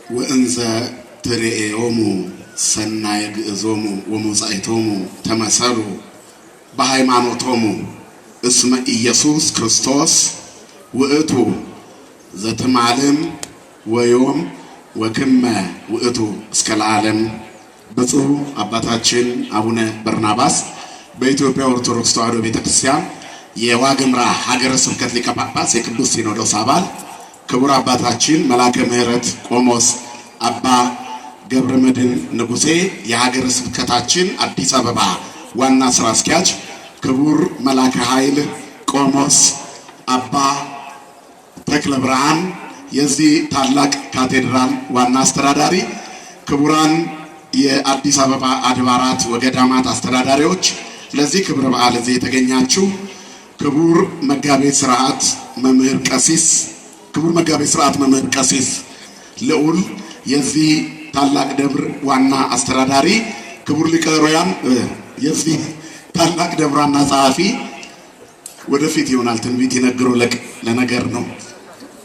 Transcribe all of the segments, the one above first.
ወእንዘ ትሬኦሙ ሰናይ ግእዞሙ ወሞጻይቶሙ ተመሰሉ በሃይማኖቶሙ እስመ ኢየሱስ ክርስቶስ ውእቱ ዘትማልም ወዮም ወክመ ውእቱ እስከ ለዓለም። ብፁዕ አባታችን አቡነ በርናባስ በኢትዮጵያ ኦርቶዶክስ ተዋሕዶ ቤተክርስቲያን የዋግምራ ሀገረ ስብከት ሊቀ ጳጳስ የቅዱስ ሲኖዶስ አባል፣ ክቡር አባታችን መላከ ምሕረት ቆሞስ አባ ገብረ መድኅን ንጉሴ የሀገረ ስብከታችን አዲስ አበባ ዋና ስራ አስኪያጅ፣ ክቡር መላከ ኃይል ቆሞስ አባ ተክለ ብርሃን የዚህ ታላቅ ካቴድራል ዋና አስተዳዳሪ፣ ክቡራን የአዲስ አበባ አድባራት ወገዳማት አስተዳዳሪዎች፣ ለዚህ ክብረ በዓል እዚህ የተገኛችሁ ክቡር መጋቤ ሥርዓት መምህር ቀሲስ መምህር ቀሲስ ልዑል የዚህ ታላቅ ደብር ዋና አስተዳዳሪ፣ ክቡር ሊቀ ኅሩያን የዚህ ታላቅ ደብር ዋና ጸሐፊ፣ ወደፊት ይሆናል ትንቢት ይነግሩ ለነገር ነው።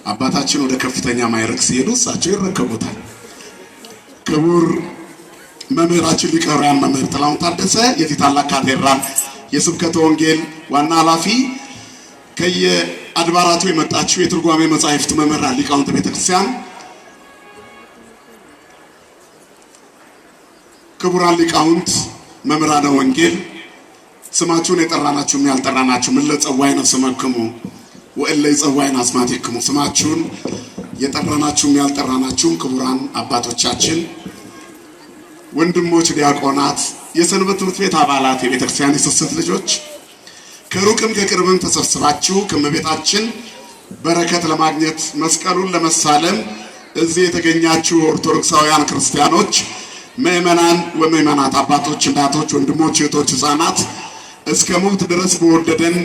አባታችን ወደ ከፍተኛ ማዕረግ ሲሄዱ እሳቸው ይረከቡታል። ክቡር መምህራችን ሊቀ ኅሩያን መምህር ጥላሁን ታደሰ የዚህ ታላቅ ካቴድራል የስብከተ ወንጌል ዋና ኃላፊ፣ ከየአድባራቱ የመጣችሁ የትርጓሜ መጻሕፍት መምህራን ሊቃውንተ ቤተክርስቲያን፣ ክቡራን ሊቃውንት መምህራነ ወንጌል፣ ስማችሁን የጠራናችሁም ያልጠራናችሁ ምን ለጸዋይ ነው ስመክሙ ወእለ ይጸዋይን አስማቲክሙ፣ ስማችሁን የጠራናችሁም ያልጠራናችሁም ክቡራን አባቶቻችን፣ ወንድሞች ዲያቆናት፣ የሰንበት ትምህርት ቤት አባላት፣ የቤተክርስቲያን የስስት ልጆች፣ ከሩቅም ከቅርብም ተሰብስባችሁ ከእመቤታችን በረከት ለማግኘት መስቀሉን ለመሳለም እዚህ የተገኛችሁ ኦርቶዶክሳውያን ክርስቲያኖች፣ ምእመናን ወምእመናት፣ አባቶች፣ እናቶች፣ ወንድሞች፣ እህቶች፣ ሕፃናት እስከ ሞት ድረስ በወደደን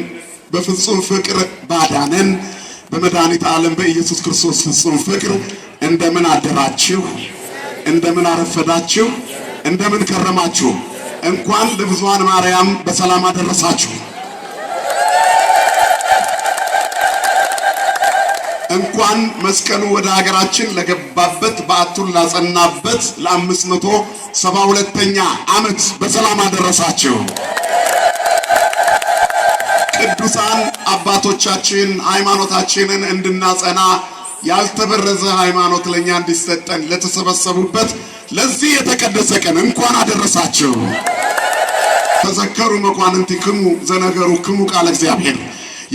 በፍጹም ፍቅር ባዳነን በመድኃኒተ ዓለም በኢየሱስ ክርስቶስ ፍጹም ፍቅር እንደምን አደራችሁ? እንደምን አረፈዳችሁ? እንደምን ከረማችሁ? እንኳን ለብዙኃን ማርያም በሰላም አደረሳችሁ። እንኳን መስቀሉ ወደ ሀገራችን ለገባበት በዓቱን ላጸናበት ለ572ኛ ዓመት በሰላም አደረሳችሁ። ቅዱሳን አባቶቻችን ሃይማኖታችንን እንድናጸና ያልተበረዘ ሃይማኖት ለኛ እንዲሰጠን ለተሰበሰቡበት ለዚህ የተቀደሰ ቀን እንኳን አደረሳችሁ። ተዘከሩ መኳንንቲክሙ ዘነገሩክሙ ቃለ እግዚአብሔር፣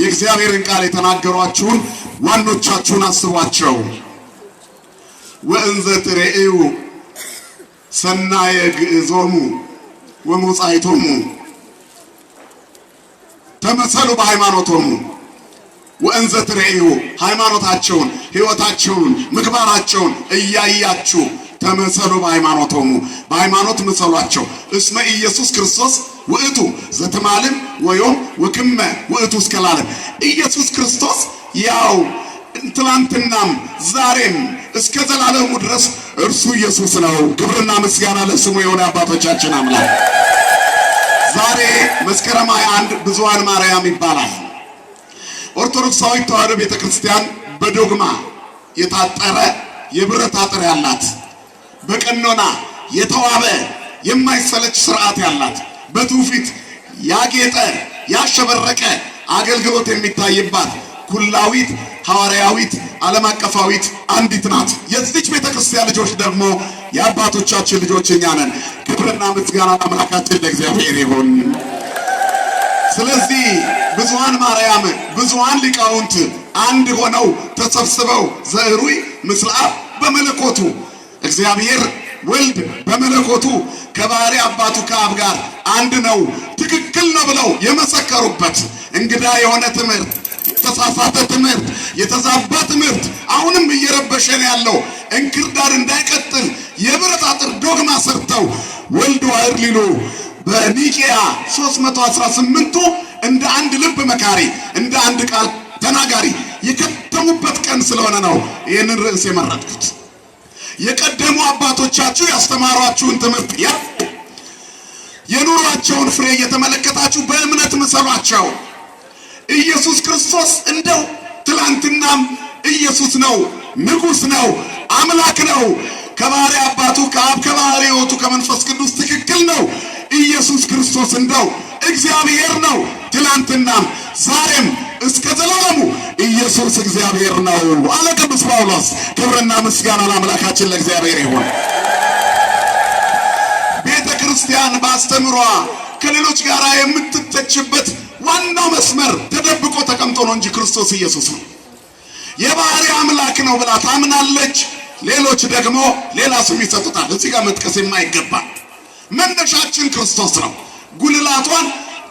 የእግዚአብሔርን ቃል የተናገሯችሁን ዋኖቻችሁን አስቧቸው። ወእንዘ ትሬኡ ሰናየ ግእዞሙ ወሞጻይቶሙ ተመሰሉ በሃይማኖቶሙ። ወእንዘ ትሬኡ ሃይማኖታቸውን፣ ሕይወታቸውን፣ ምግባራቸውን እያያችሁ ተመሰሉ በሃይማኖቶሙ፣ በሃይማኖት ምሰሏቸው። እስመ ኢየሱስ ክርስቶስ ውእቱ ዘትማልም ወዮም ወክመ ውእቱ እስከ ለዓለም። ኢየሱስ ክርስቶስ ያው ትላንትናም ዛሬም እስከ ዘላለሙ ድረስ እርሱ ኢየሱስ ነው። ክብርና ምስጋና ለስሙ የሆነ አባቶቻችን አምላክ። ዛሬ መስከረም 21 ብዙኃን ማርያም ይባላል። ኦርቶዶክሳዊት ተዋሕዶ ቤተክርስቲያን በዶግማ የታጠረ የብረት አጥር ያላት፣ በቀኖና የተዋበ የማይሰለች ስርዓት ያላት፣ በትውፊት ያጌጠ ያሸበረቀ አገልግሎት የሚታይባት ኩላዊት ሐዋርያዊት ዓለም አቀፋዊት አንዲት ናት። የዚች ቤተክርስቲያን ልጆች ደግሞ የአባቶቻችን ልጆች እኛ ነን። ክብርና ምስጋና አምላካችን ለእግዚአብሔር ይሁን። ስለዚህ ብዙኃን ማርያም ብዙኃን ሊቃውንት አንድ ሆነው ተሰብስበው ዘዕሩይ ምስለ አብ በመለኮቱ እግዚአብሔር ወልድ በመለኮቱ ከባህሪ አባቱ ከአብ ጋር አንድ ነው፣ ትክክል ነው ብለው የመሰከሩበት እንግዳ የሆነ ትምህርት፣ የተሳሳተ ትምህርት፣ የተዛባ ትምህርት አሁንም እየረበሸን ያለው እንክርዳድ እንዳይቀጥል የብረት አጥር ዶግማ ሰርተው ወልድ ዋሕድ ሊሉ በኒቄያ 318ቱ እንደ አንድ ልብ መካሪ እንደ አንድ ቃል ተናጋሪ የከተሙበት ቀን ስለሆነ ነው ይህንን ርዕስ የመረጥኩት። የቀደሙ አባቶቻችሁ ያስተማሯችሁን ትምህርት የኑሯቸውን ፍሬ እየተመለከታችሁ በእምነት ምሰሏቸው። ኢየሱስ ክርስቶስ እንደው ትላንትናም ኢየሱስ ነው፣ ንጉሥ ነው፣ አምላክ ነው። ከባህሪ አባቱ ከአብ ከባህሪ ሕይወቱ ከመንፈስ ቅዱስ ትክክል ነው። ኢየሱስ ክርስቶስ እንደው እግዚአብሔር ነው። ትላንትናም ዛሬም እስከ ዘላለሙ ኢየሱስ እግዚአብሔር ነው አለ ቅዱስ ጳውሎስ። ክብርና ምስጋና ለአምላካችን ለእግዚአብሔር ይሁን። ቤተ ክርስቲያን ባስተምሯ ከሌሎች ጋር የምትተችበት ዋናው መስመር ተደብቆ ተቀምጦ ነው እንጂ ክርስቶስ ኢየሱስ ነው። የባህሪ አምላክ ነው ብላ ታምናለች። ሌሎች ደግሞ ሌላ ስም ይሰጡታል። እዚህ ጋር መጥቀስ የማይገባ መነሻችን ክርስቶስ ነው። ጉልላቷን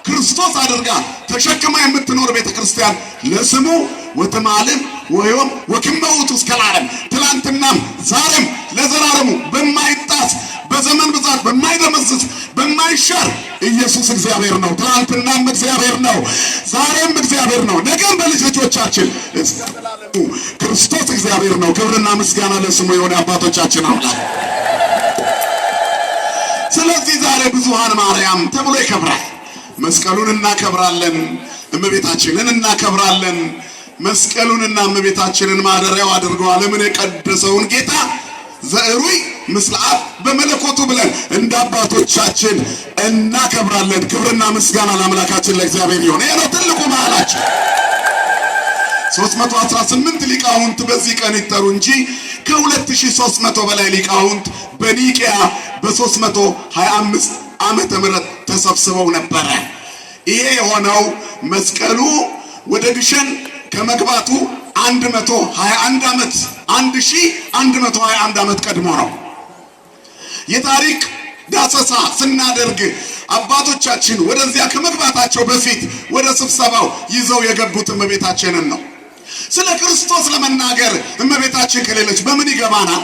ክርስቶስ አድርጋ ተሸክማ የምትኖር ቤተ ክርስቲያን ለስሙ ወተማለም ወዮም ወክመውቱ እስከ ዓለም ትላንትናም ዛሬም ለዘላለሙ በማይጣስ በዘመን ብዛት በማይደመዝዝ በማይሻር ኢየሱስ እግዚአብሔር ነው። ትላንትናም እግዚአብሔር ነው፣ ዛሬም እግዚአብሔር ነው፣ ነገም በልጅ ልጆቻችን ክርስቶስ እግዚአብሔር ነው። ክብርና ምስጋና ለስሙ የሆነ አባቶቻችን አምላክ። ስለዚህ ዛሬ ብዙኃን ማርያም ተብሎ ይከብራል። መስቀሉን እናከብራለን፣ እመቤታችንን እናከብራለን። መስቀሉንና እመቤታችንን ማደሪያው አድርጎ ዓለምን የቀደሰውን ጌታ ዘዕሩይ ምስለ አብ በመለኮቱ ብለን እንደ አባቶቻችን እናከብራለን። ክብርና ምስጋና ለአምላካችን ለእግዚአብሔር ይሁን። ይሄ ነው ትልቁ በዓላችን። 318 ሊቃውንት በዚህ ቀን ይጠሩ እንጂ ከ2300 በላይ ሊቃውንት በኒቂያ በ325 ዓመተ ምህረት ተሰብስበው ነበረ። ይሄ የሆነው መስቀሉ ወደ ግሸን ከመግባቱ 121 ዓመት 1121 ዓመት ቀድሞ ነው። የታሪክ ዳሰሳ ስናደርግ አባቶቻችን ወደዚያ ከመግባታቸው በፊት ወደ ስብሰባው ይዘው የገቡት እመቤታችንን ነው። ስለ ክርስቶስ ለመናገር እመቤታችን ከሌለች በምን ይገባናል?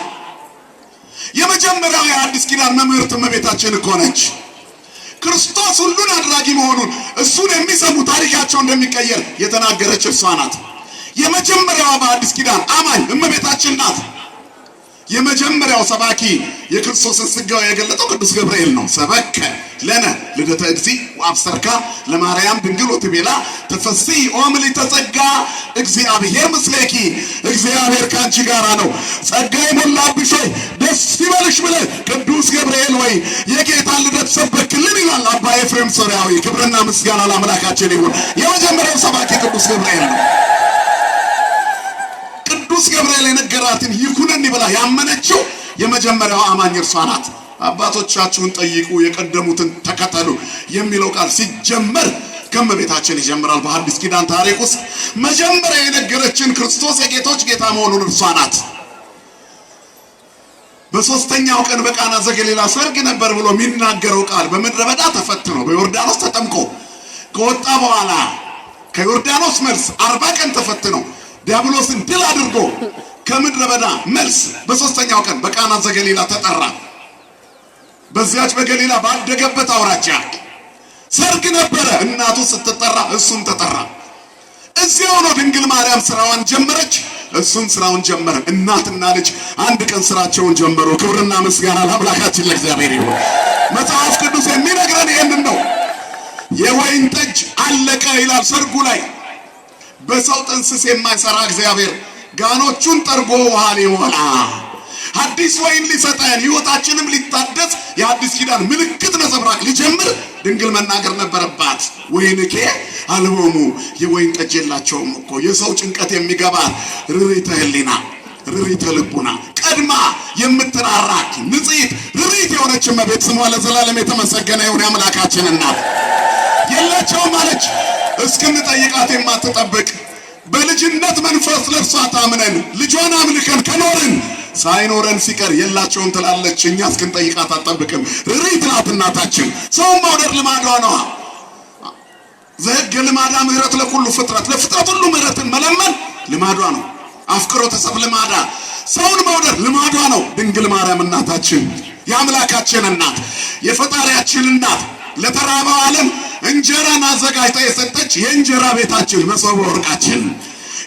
የመጀመሪያው የአዲስ ኪዳን መምህርት እመቤታችን እኮ ነች። ክርስቶስ ሁሉን አድራጊ መሆኑን እሱን የሚሰሙ ታሪካቸው እንደሚቀየር የተናገረች እሷ ናት። የመጀመሪያዋ በአዲስ ኪዳን አማኝ እመቤታችን ናት። የመጀመሪያው ሰባኪ የክርስቶስን ሥጋዌ የገለጠው ቅዱስ ገብርኤል ነው። ሰበከ ለነ ልደተ እግዚእ ወአብሰርካ ለማርያም ድንግል ወትቤላ ተፈሥሒ ኦ ምልዕተ ጸጋ እግዚአብሔር ምስሌኪ፣ እግዚአብሔር ካንቺ ጋራ ነው፣ ጸጋ የሞላብሽ ሆይ ደስ ይበልሽ ብለህ ቅዱስ ገብርኤል ወይ የጌታን ልደት ሰበክልን ይላል አባ ኤፍሬም ሶርያዊ። ክብርና ምስጋና ለአምላካችን ይሁን። የመጀመሪያው ሰባኪ ቅዱስ ገብርኤል ነው። ቅዱስ ገብርኤል የነገራትን ይኩነኒ ብላ ያመነችው የመጀመሪያው አማኝ እርሷ ናት። አባቶቻችሁን ጠይቁ የቀደሙትን ተከተሉ የሚለው ቃል ሲጀመር ከእመቤታችን ይጀምራል። በሐዲስ ኪዳን ታሪክ ውስጥ መጀመሪያ የነገረችን ክርስቶስ የጌቶች ጌታ መሆኑን እርሷ ናት። በሶስተኛው ቀን በቃና ዘገሊላ ሰርግ ነበር ብሎ የሚናገረው ቃል በምድረ በዳ ተፈትኖ በዮርዳኖስ ተጠምቆ ከወጣ በኋላ ከዮርዳኖስ መልስ 40 ቀን ተፈትኖ ዲያብሎስን ድል አድርጎ ከምድረ በዳ መልስ በሶስተኛው ቀን በቃና ዘገሊላ ተጠራ። በዚያች በገሊላ ባደገበት አውራጃ ሰርግ ነበረ። እናቱ ስትጠራ እሱም ተጠራ። እዚያው ነው ድንግል ማርያም ስራዋን ጀመረች፣ እሱም ስራውን ጀመረ። እናትና ልጅ አንድ ቀን ስራቸውን ጀመሩ። ክብርና ምስጋና ለአምላካችን ለእግዚአብሔር ይሁን። መጽሐፍ ቅዱስ የሚነግረን ይህንን ነው። የወይን ጠጅ አለቀ ይላል ሰርጉ ላይ። በሰው ጥንስስ የማይሰራ እግዚአብሔር ጋኖቹን ጠርጎ ውሃ ሊሞላ አዲስ ወይን ሊሰጠን ሕይወታችንም ሊታደስ የአዲስ ኪዳን ምልክት ነጸብራቅ ሊጀምር ድንግል መናገር ነበረባት። ወይንኬ አልቦሙ የወይን ጠጅ የላቸውም እኮ። የሰው ጭንቀት የሚገባ ርሪተ ሕሊና ርሪተ ልቡና ቀድማ የምትራራክ ንጽሕት ርሪት የሆነች እመቤት ስሟ ለዘላለም የተመሰገነ ይሁን። የአምላካችን እናት የላቸውም አለች። እስክንጠይቃት የማትጠብቅ በልጅነት መንፈስ ለእርሷ ታምነን ልጇን አምልከን ከኖርን ሳይኖረን ሲቀር የላቸውም ትላለች። እኛ እስክንጠይቃት አትጠብቅም። ርሪት ናት እናታችን። ሰውን መውደድ ልማዷ ነዋ። ዘሕገ ልማዳ ምሕረት ለኩሉ ፍጥረት፣ ለፍጥረት ሁሉ ምሕረትን መለመን ልማዷ ነው። አፍቅሮተ ሰብእ ልማዳ፣ ሰውን መውደድ ልማዷ ነው። ድንግል ማርያም እናታችን የአምላካችን እናት የፈጣሪያችን እናት ለተራበው ዓለም እንጀራን አዘጋጅታ የሰጠች የእንጀራ ቤታችን መሶበ ወርቃችን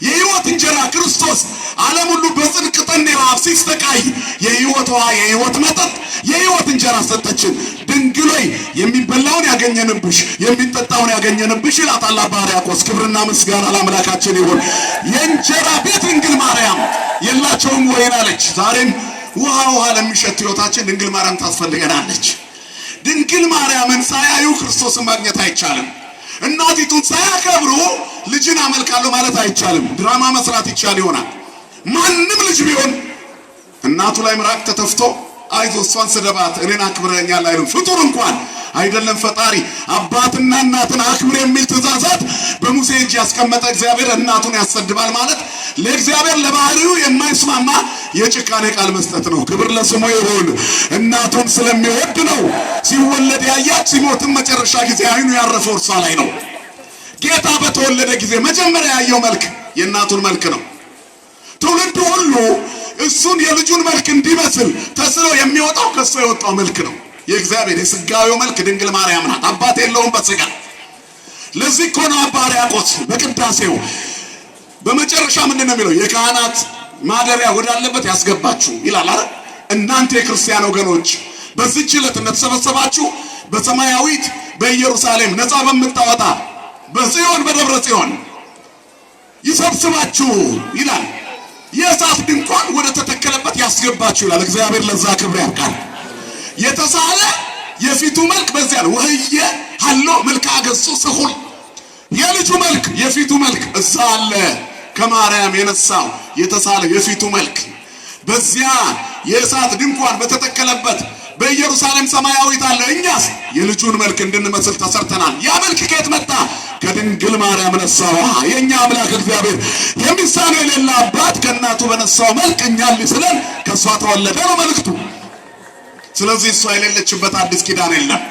የሕይወት እንጀራ ክርስቶስ ዓለም ሁሉ በጽድቅ ጠኔ ረሃብ ሲስተቃ ስቃይ የሕይወት ውሃ የሕይወት መጠጥ የሕይወት እንጀራ ሰጠችን። ድንግል ሆይ የሚበላውን ያገኘንብሽ የሚጠጣውን ያገኘንብሽ ይላታል አባ ሕርያቆስ። ክብርና ምስጋና ለአምላካችን ይሁን። የእንጀራ ቤት ድንግል ማርያም የላቸውም ወይን አለች። ዛሬም ውሃ ለሚሸት ሕይወታችን ድንግል ማርያም ታስፈልገናለች። ድንግል ማርያምን ሳያዩ ክርስቶስን ማግኘት አይቻልም። እናቲቱን ሳያከብሩ ልጅን አመልካለሁ ማለት አይቻልም። ድራማ መስራት ይቻል ይሆናል። ማንም ልጅ ቢሆን እናቱ ላይ ምራቅ ተተፍቶ አይዞ እሷን ስደባት እኔን አክብረኛል አይልም። ፍጡር እንኳን አይደለም ፈጣሪ አባትና እናትን አክብር የሚል ትእዛዛት በሙሴ እጅ ያስቀመጠ እግዚአብሔር እናቱን ያሰድባል ማለት ለእግዚአብሔር ለባህሪው የማይስማማ የጭካኔ ቃል መስጠት ነው። ክብር ለስሙ ይሁን። እናቱን ስለሚወድ ነው ሲወለድ ያያት፣ ሲሞትም መጨረሻ ጊዜ አይኑ ያረፈው እርሷ ላይ ነው። ጌታ በተወለደ ጊዜ መጀመሪያ ያየው መልክ የእናቱን መልክ ነው። ትውልዱ ሁሉ እሱን የልጁን መልክ እንዲመስል ተስሎ የሚወጣው ከሱ የወጣው መልክ ነው። የእግዚአብሔር የሥጋዌው መልክ ድንግል ማርያም ናት። አባት የለውም በሥጋ። ለዚህ እኮ ነው አባ ሕርያቆስ በቅዳሴው በመጨረሻ ምንድን ነው የሚለው? የካህናት ማደሪያ ወዳለበት ያስገባችሁ ይላል አይደል? እናንተ የክርስቲያን ወገኖች በዚህች ዕለት እንደተሰበሰባችሁ በሰማያዊት በኢየሩሳሌም ነፃ በምታወጣ በጽዮን በደብረ ጽዮን ይሰብስባችሁ ይላል። የእሳት ድንኳን ወደ ተተከለበት ያስገባችሁ ይላል። እግዚአብሔር ለዛ ክብር ያብቃል። የተሳለ የፊቱ መልክ በዚያ ነው። ወህየ ሀሎ መልክዐ ገጹ ስሁል የልጁ መልክ የፊቱ መልክ እዛ አለ። ከማርያም የነሳው የተሳለ የፊቱ መልክ በዚያ የእሳት ድንኳን በተተከለበት በኢየሩሳሌም ሰማያዊት አለ። እኛስ የልጁን መልክ እንድንመስል ተሰርተናል። ያ መልክ ከየት መጣ? ከድንግል ማርያም ነሳው። የኛ አምላክ እግዚአብሔር የሚሳነው የሌለ አባት ከእናቱ በነሳው መልክ እኛን ሊስለን ከሷ ተወለደ ነው መልእክቱ። ስለዚህ እሷ የሌለችበት አዲስ ኪዳን የለም።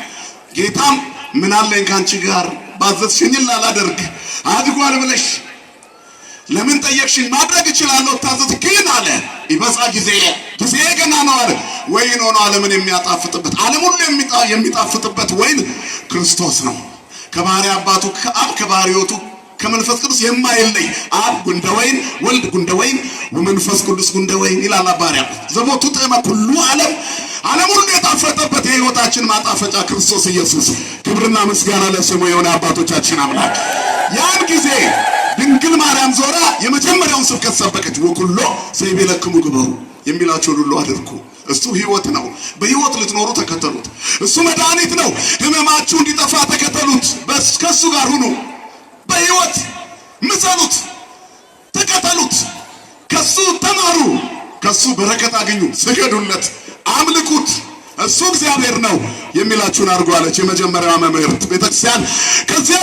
ጌታም ምን አለኝ ካንቺ ጋር ባዘዝሽኝ ላላደርግ አድጓል ብለሽ ለምን ጠየቅሽኝ? ማድረግ እችላለሁ ታዘዝ ግን አለ ይበዛ ጊዜ ገና ነው አለ። ወይን ሆኖ ዓለምን የሚያጣፍጥበት ዓለም ሁሉ የሚጣፍጥበት ወይን ክርስቶስ ነው። ከባህሪ አባቱ ከአብ ከባህሪ ሕይወቱ ከመንፈስ ቅዱስ የማይለይ አብ ጉንደ ወይን ወልድ ጉንደ ወይን ወመንፈስ ቅዱስ ጉንደ ወይን ይላል አባ ሕርያቆስ። ዘቦቱ ጥዕመ ኩሉ ዓለም ሁሉ የጣፈጠበት የሕይወታችን ማጣፈጫ ክርስቶስ ኢየሱስ። ክብርና ምስጋና ለስሙ የሆነ አባቶቻችን አምላክ። ያን ጊዜ ድንግል ማርያም ዞራ የመጀመሪያውን ስብከት ሰበከች። ወኩሎ ዘይቤለክሙ ግበሩ የሚላችሁን ሁሉ አድርጉ። እሱ ሕይወት ነው። በሕይወት ልትኖሩ ተከተሉት። እሱ መድኃኒት ነው። ሕመማችሁ እንዲጠፋ ተከተሉት። ከእሱ ጋር ሁኑ። በሕይወት ምሰሉት፣ ተከተሉት። ከሱ ተማሩ፣ ከሱ በረከት አግኙ፣ ስገዱለት፣ አምልኩት። እሱ እግዚአብሔር ነው የሚላችሁን አድርጉ አለች የመጀመሪያዋ መምህርት ቤተክርስቲያን። ከዚያ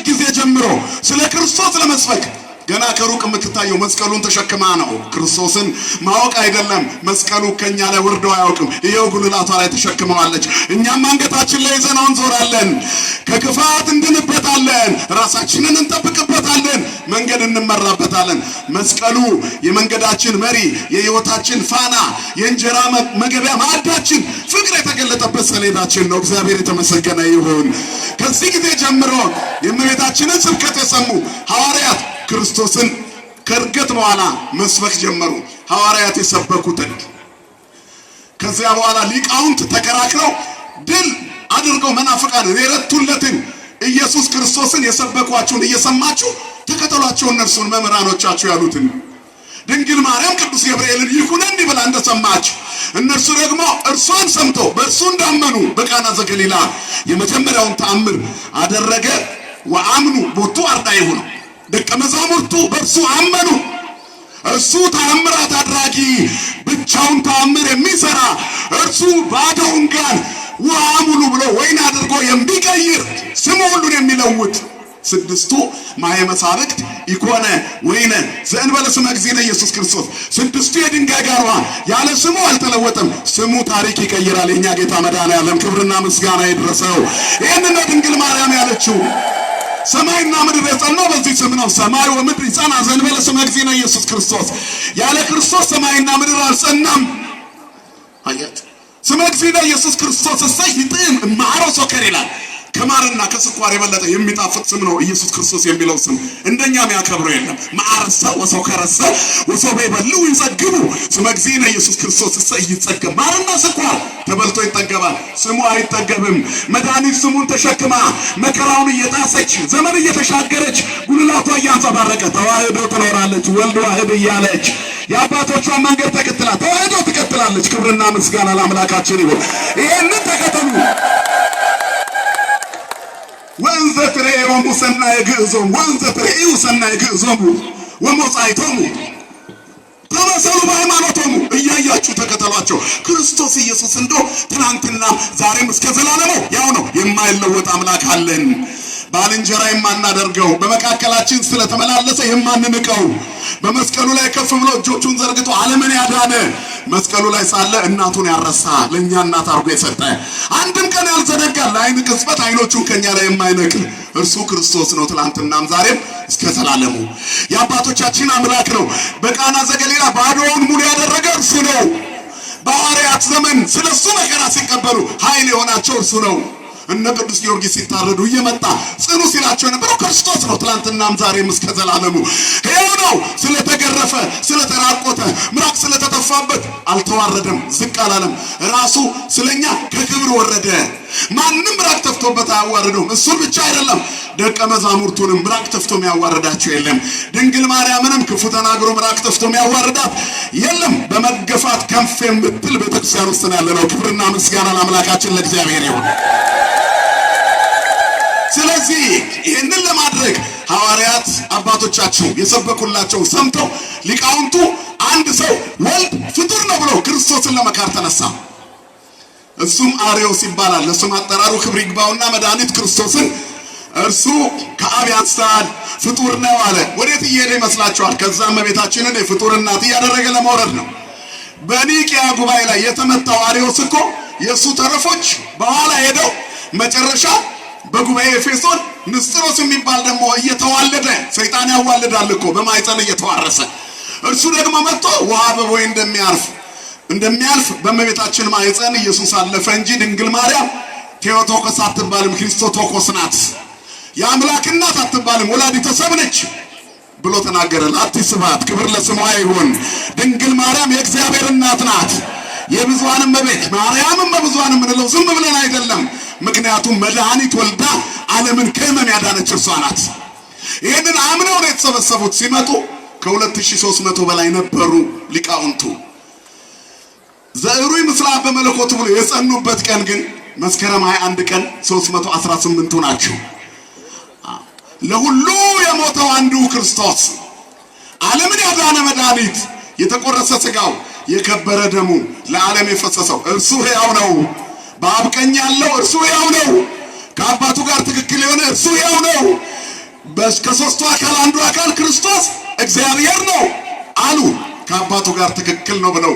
ጊዜ ጀምሮ ስለ ክርስቶስ ለመስበክ ገና ከሩቅ የምትታየው መስቀሉን ተሸክማ ነው። ክርስቶስን ማወቅ አይደለም፣ መስቀሉ ከኛ ላይ ወርዶ አያውቅም። ይሄው ጉልላቷ ላይ ተሸክመዋለች። እኛም አንገታችን ላይ ይዘነው እንዞራለን። ከክፋት እንድንበታለን፣ ራሳችንን እንጠብቅበታለን፣ መንገድ እንመራበታለን። መስቀሉ የመንገዳችን መሪ፣ የሕይወታችን ፋና፣ የእንጀራ መገቢያ ማዕዳችን፣ ፍቅር የተገለጠበት ሰሌዳችን ነው። እግዚአብሔር የተመሰገነ ይሁን። ከዚህ ጊዜ ጀምሮ የእመቤታችንን ስብከት የሰሙ ሐዋርያት ክርስቶስን ከእርገት በኋላ መስበክ ጀመሩ። ሐዋርያት የሰበኩትን ከዚያ በኋላ ሊቃውንት ተከራክረው ድል አድርገው መናፍቃን የረቱለትን ኢየሱስ ክርስቶስን የሰበኳችሁን እየሰማችሁ ተከተሏቸው እነርሱን መምህራኖቻችሁ ያሉትን። ድንግል ማርያም ቅዱስ ገብርኤልን ይኩነኒ ብላ እንደሰማች እነርሱ ደግሞ እርሷን ሰምተው በእርሱ እንዳመኑ በቃና ዘገሊላ የመጀመሪያውን ተአምር አደረገ። ወአምኑ ቦቱ አርዳኢሁ ነው። ደቀ መዛሙርቱ በእርሱ አመኑ። እርሱ ተአምራት አድራጊ፣ ብቻውን ተአምር የሚሰራ እርሱ ባዶውን ጋን ውሃ ሙሉ ብሎ ወይን አድርጎ የሚቀይር ስሙ ሁሉን የሚለውጥ ስድስቱ ማየ መሳብክት ኢኮነ ወይነ ዘእንበለ ስመ እግዚእነ ኢየሱስ ክርስቶስ። ስድስቱ የድንጋይ ጋር ውሃ ያለ ስሙ አልተለወጠም። ስሙ ታሪክ ይቀይራል። የኛ ጌታ መድኃኔዓለም ክብርና ምስጋና ይድረሰው። ይህንን ነው ድንግል ማርያም ያለችው። ሰማይና ምድር የጸናው በዚህ ስም ነው። ሰማይ ወምድር ይጸና ዘእንበለ ስመ እግዚእነ ኢየሱስ ክርስቶስ። ያለ ክርስቶስ ሰማይና ምድር አልጸናም። አያት ስመ እግዚእነ ኢየሱስ ክርስቶስ እሰይ ይጥም እማሮ ሶከር ይላል። ከማርና ከስኳር የበለጠ የሚጣፍጥ ስም ነው ኢየሱስ ክርስቶስ የሚለው ስም። እንደኛ የሚያከብረው የለም። ማርሰ ወሰው ከረሰ ወሰው በይበልው ይጸግቡ ስመ እግዚእነ ኢየሱስ ክርስቶስ ይጸገብ። ማርና ስኳር ተበልቶ ይጠገባል፣ ስሙ አይጠገብም። መድኃኒት ስሙን ተሸክማ መከራውን እየጣሰች ዘመን እየተሻገረች ጉልላቷ እያንጸባረቀ ተዋህዶ ትኖራለች። ወልድ ዋህድ እያለች የአባቶቿን መንገድ ተከትላ ተዋህዶ ትቀጥላለች። ክብርና ምስጋና ለአምላካችን ይሁን። ይህንን ተከተሉ። ወንዘ ትሬዮሙ ሰናየ ግዕዞሙ ወንዘ ትሬዩ ሰናየ ግዕዞሙ ወሞጻይቶሙ ተመሰሉ በሃይማኖቶሙ። እያያችሁ ተከተሏቸው። ክርስቶስ ኢየሱስ እንደው ትናንትና ዛሬም እስከ ዘላለሙ ያው ነው። የማይለወጥ አምላክ አለን። ባልንጀራ የማናደርገው በመካከላችን ስለተመላለሰ የማንንቀው በመስቀሉ ላይ ከፍ ብሎ እጆቹን ዘርግቶ ዓለምን ያዳነ መስቀሉ ላይ ሳለ እናቱን ያረሳ ለኛ እናት አርጎ የሰጠ አንድም ቀን ያልዘነጋ ለዓይን ቅጽበት ዓይኖቹን ከኛ ላይ የማይነቅል እርሱ ክርስቶስ ነው። ትላንትናም ዛሬም እስከ ዘላለሙ የአባቶቻችን አምላክ ነው። በቃና ዘገሊላ ባዶውን ሙሉ ያደረገ እርሱ ነው። በሐዋርያት ዘመን ስለሱ መከራ ሲቀበሉ ኃይል የሆናቸው እርሱ ነው። እነ ቅዱስ ጊዮርጊስ ሲታረዱ እየመጣ ጽኑ ሲላቸው የነበረው ክርስቶስ ነው። ትላንትናም ዛሬም እስከ ዘላለሙ ሕያው ነው። ስለተገረፈ ስለተራቆተ ምራቅ ስለተተፋበት አልተዋረደም፣ ዝቅ አላለም። ራሱ ስለኛ ከክብር ወረደ። ማንም ምራቅ ተፍቶበት አያዋርደውም። እሱን ብቻ አይደለም ደቀ መዛሙርቱንም ምራቅ ተፍቶ የሚያዋርዳቸው የለም። ድንግል ማርያምንም ክፉ ተናግሮ ምራቅ ተፍቶ የሚያዋርዳት የለም። በመገፋት ከፍ የምትል ቤተክርስቲያን ውስጥ ያለነው። ክብርና ምስጋና ለአምላካችን ለእግዚአብሔር ይሁን። ስለዚህ ይህንን ለማድረግ ሐዋርያት አባቶቻቸው የሰበኩላቸው ሰምተው ሊቃውንቱ አንድ ሰው ወልድ ፍጡር ነው ብሎ ክርስቶስን ለመካር ተነሳ። እሱም አርዮስ ይባላል። ለስም አጠራሩ ክብር ይግባውና መድኃኒት ክርስቶስን እርሱ ከአብ ያንሳል ፍጡር ነው አለ። ወዴት እየሄደ ይመስላችኋል? ከዛም እመቤታችንን የፍጡር እናት እያደረገ ለመውረድ ነው። በኒቅያ ጉባኤ ላይ የተመታው አርዮስ እኮ የእሱ ተረፎች በኋላ ሄደው መጨረሻ በጉባኤ ኤፌሶን ንስጥሮስ የሚባል ደግሞ እየተዋለደ ሰይጣን ያዋልዳል እኮ በማይጸን እየተዋረሰ እርሱ ደግሞ መጥቶ ውሃ በቦይ እንደሚያልፍ በእመቤታችን ማይጸን ኢየሱስ አለፈ እንጂ ድንግል ማርያም ቴዎቶኮስ አትባልም፣ ክርስቶቶኮስ ናት። የአምላክ እናት አትባልም፣ ወላዲተ ሰብ ነች ብሎ ተናገረ። ለአትስባት ክብር ለስሟ ይሁን። ድንግል ማርያም የእግዚአብሔር እናት ናት። የብዙኃን እመቤት ማርያምም በብዙኃን የምንለው ዝም ብለን አይደለም። ምክንያቱም መድኃኒት ወልዳ ዓለምን ከሕመም ያዳነች እርሷ ናት። ይህንን አምነው ነው የተሰበሰቡት። ሲመጡ ከ2300 በላይ ነበሩ ሊቃውንቱ። ዘዕሩይ ምስላብ በመለኮቱ ብሎ የጸኑበት ቀን ግን መስከረም 21 ቀን 318ቱ ናቸው። ለሁሉ የሞተው አንዱ ክርስቶስ ዓለምን ያዳነ መድኃኒት የተቆረሰ ሥጋው የከበረ ደሙ ለዓለም የፈሰሰው እርሱ ሕያው ነው። በአብ ቀኝ ያለው እርሱ ሕያው ነው። ከአባቱ ጋር ትክክል የሆነ እርሱ ሕያው ነው። ከሦስቱ አካል አንዱ አካል ክርስቶስ እግዚአብሔር ነው አሉ። ከአባቱ ጋር ትክክል ነው ብለው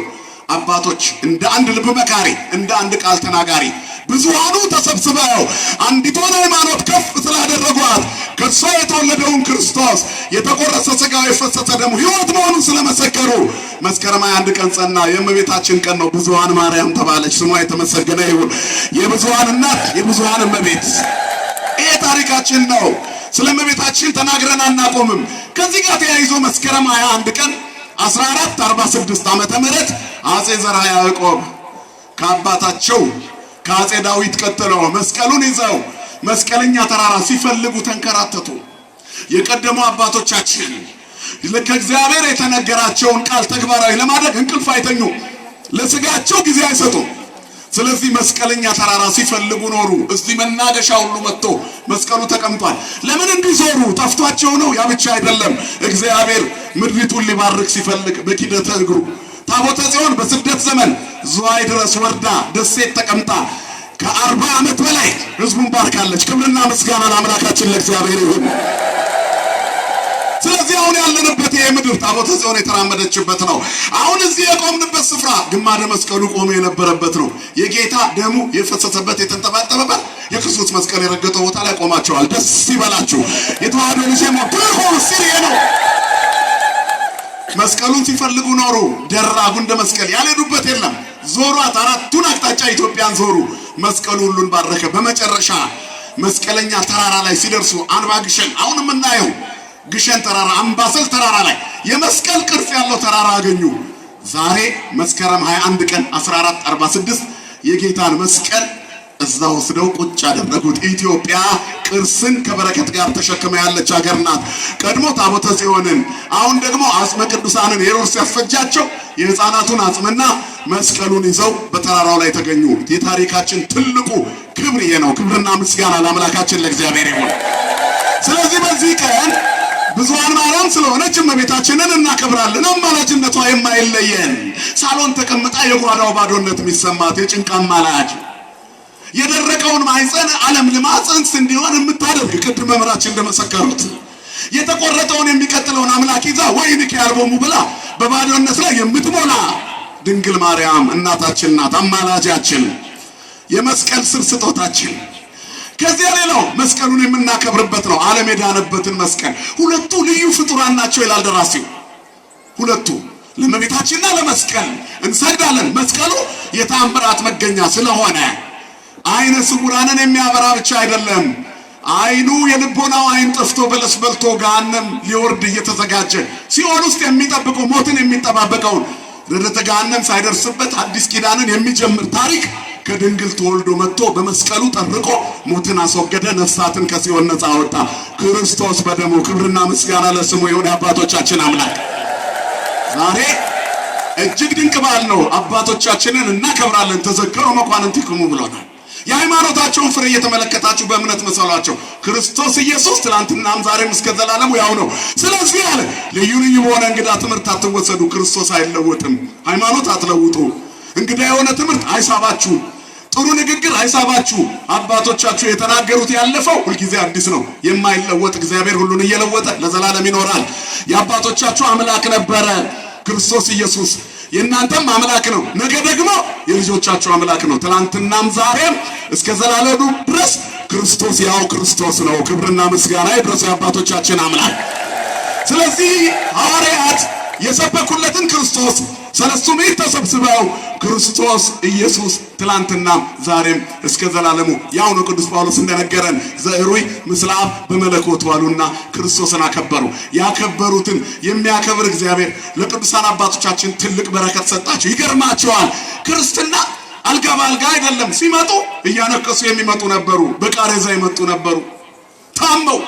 አባቶች እንደ አንድ ልብ መካሪ እንደ አንድ ቃል ተናጋሪ ብዙሃኑ ተሰብስበው አንዲቷን ሃይማኖት ከፍ ስላደረጓት ከሷ የተወለደውን ክርስቶስ የተቆረሰ ሥጋው የፈሰሰ ደሙ ሕይወት መሆኑን ስለመሰከሩ መስከረም 21 ቀን ጸና። የእመቤታችን ቀን ነው። ብዙኃን ማርያም ተባለች። ስሟ የተመሰገነ ይሁን። የብዙኃን እናት የብዙኃን እመቤት። ይሄ ታሪካችን ነው። ስለ እመቤታችን ተናግረን አናቆምም። ከዚህ ጋር ተያይዞ መስከረም 21 ቀን 1446 ዓመተ ምህረት አጼ ዘርዓ ያዕቆብ ከአባታቸው ከአጼ ዳዊት ቀጥለው መስቀሉን ይዘው መስቀለኛ ተራራ ሲፈልጉ ተንከራተቱ። የቀደሙ አባቶቻችን ለእግዚአብሔር የተነገራቸውን ቃል ተግባራዊ ለማድረግ እንቅልፍ አይተኙ፣ ለስጋቸው ጊዜ አይሰጡም። ስለዚህ መስቀለኛ ተራራ ሲፈልጉ ኖሩ። እዚህ መናገሻ ሁሉ መጥቶ መስቀሉ ተቀምጧል። ለምን እንዲዞሩ ጠፍቷቸው ነው? ያ ብቻ አይደለም። እግዚአብሔር ምድሪቱን ሊባርክ ሲፈልግ በኪደተ እግሩ ታቦተ ጽዮን በስደት ዘመን ዝዋይ ድረስ ወርዳ ደሴት ተቀምጣ ከ40 ዓመት በላይ ህዝቡን ባርካለች። ክብርና ምስጋና ለአምላካችን ለእግዚአብሔር ይሁን። ስለዚህ አሁን ያለንበት ይሄ ምድር ታቦተ ጽዮን የተራመደችበት ነው። አሁን እዚህ የቆምንበት ስፍራ ግማደ መስቀሉ ቆሞ የነበረበት ነው። የጌታ ደሙ የፈሰሰበት የተንጠባጠበበት የክርስቶስ መስቀል የረገጠው ቦታ ላይ ቆማቸዋል። ደስ ይበላችሁ። የተዋህዶ ልጅ ሞትሆን ሲል ነው። መስቀሉን ሲፈልጉ ኖሩ። ደራ ጉንደ መስቀል ያልሄዱበት የለም። ዞሯት፣ አራቱን አቅጣጫ ኢትዮጵያን ዞሩ። መስቀሉ ሁሉን ባረከ። በመጨረሻ መስቀለኛ ተራራ ላይ ሲደርሱ አንባ ግሸን አሁን የምናየው ግሸን ተራራ አምባሰል ተራራ ላይ የመስቀል ቅርጽ ያለው ተራራ አገኙ። ዛሬ መስከረም 21 ቀን 1446 የጌታን መስቀል እዛ ወስደው ቁጭ አደረጉት። ኢትዮጵያ ቅርስን ከበረከት ጋር ተሸክማ ያለች ሀገር ናት። ቀድሞ ታቦተ ጽዮንን አሁን ደግሞ አጽመ ቅዱሳንን ሄሮድስ ያስፈጃቸው የሕፃናቱን አጽምና መስቀሉን ይዘው በተራራው ላይ ተገኙ። የታሪካችን ትልቁ ክብር ይሄ ነው። ክብርና ምስጋና ለአምላካችን ለእግዚአብሔር ይሁን። ስለዚህ በዚህ ቀን ብዙኃን ማርያም ስለሆነች እመቤታችንን እናከብራለን። አማላጅነቷ የማይለየን ሳሎን ተቀምጣ የጓዳው ባዶነት የሚሰማት የጭንቅ አማላጅ የደረቀውን ማይፀን ዓለም ጽንስ እንዲሆን የምታደርግ ቅድም መምህራችን እንደመሰከሩት የተቆረጠውን የሚቀጥለውን አምላክ ይዛ ወይንኪ ያልቦሙ ብላ በባዶነት ላይ የምትሞላ ድንግል ማርያም እናታችን ናት። አማላጃችን፣ የመስቀል ስር ስጦታችን። ከዚያ ሌላው መስቀሉን የምናከብርበት ነው። ዓለም የዳነበትን መስቀል። ሁለቱ ልዩ ፍጡራን ናቸው ይላል ደራሲው። ሁለቱ ለእመቤታችንና ለመስቀል እንሰግዳለን። መስቀሉ የተአምራት መገኛ ስለሆነ አይነ ስውራንን የሚያበራ ብቻ አይደለም። አይኑ የልቦናው አይን ጠፍቶ በለስ በልቶ ገሃነም ሊወርድ እየተዘጋጀ ሲኦል ውስጥ የሚጠብቀው ሞትን የሚጠባበቀውን ወደ ገሃነም ሳይደርስበት አዲስ ኪዳንን የሚጀምር ታሪክ ከድንግል ተወልዶ መጥቶ በመስቀሉ ጠርቆ ሞትን አስወገደ፣ ነፍሳትን ከሲኦል ነፃ አወጣ። ክርስቶስ በደሙ ክብርና ምስጋና ለስሙ ይሁን። አባቶቻችን አምላክ ዛሬ እጅግ ድንቅ በዓል ነው። አባቶቻችንን እናከብራለን። ተዘከሩ መኳንንቲክሙ ብሎናል። የሃይማኖታቸውን ፍሬ እየተመለከታችሁ በእምነት መሰሏቸው። ክርስቶስ ኢየሱስ ትላንትናም ዛሬም እስከ ዘላለሙ ያው ነው። ስለዚህ አለ ልዩ ልዩ በሆነ እንግዳ ትምህርት አትወሰዱ። ክርስቶስ አይለወጥም። ሃይማኖት አትለውጡ። እንግዳ የሆነ ትምህርት አይሳባችሁ። ጥሩ ንግግር አይሳባችሁ። አባቶቻችሁ የተናገሩት ያለፈው ሁልጊዜ አዲስ ነው። የማይለወጥ እግዚአብሔር ሁሉን እየለወጠ ለዘላለም ይኖራል። የአባቶቻችሁ አምላክ ነበረ ክርስቶስ ኢየሱስ። የእናንተም አምላክ ነው። ነገ ደግሞ የልጆቻችሁ አምላክ ነው። ትላንትናም ዛሬም እስከ ዘላለሙ ድረስ ክርስቶስ ያው ክርስቶስ ነው። ክብርና ምስጋና ይድረስ የአባቶቻችን አምላክ። ስለዚህ ሐዋርያት የሰበኩለትን ክርስቶስ ሰለስቱ ምዕት ተሰብስበው ክርስቶስ ኢየሱስ ትላንትናም ዛሬም እስከ ዘላለሙ ያው ነው። ቅዱስ ጳውሎስ እንደነገረን ዘዕሩይ ምስለ አብ በመለኮቱ አሉና ክርስቶስን አከበሩ። ያከበሩትን የሚያከብር እግዚአብሔር ለቅዱሳን አባቶቻችን ትልቅ በረከት ሰጣቸው። ይገርማቸዋል። ክርስትና አልጋ በአልጋ አይደለም። ሲመጡ እያነከሱ የሚመጡ ነበሩ። በቃሬዛ የመጡ ነበሩ። ታመው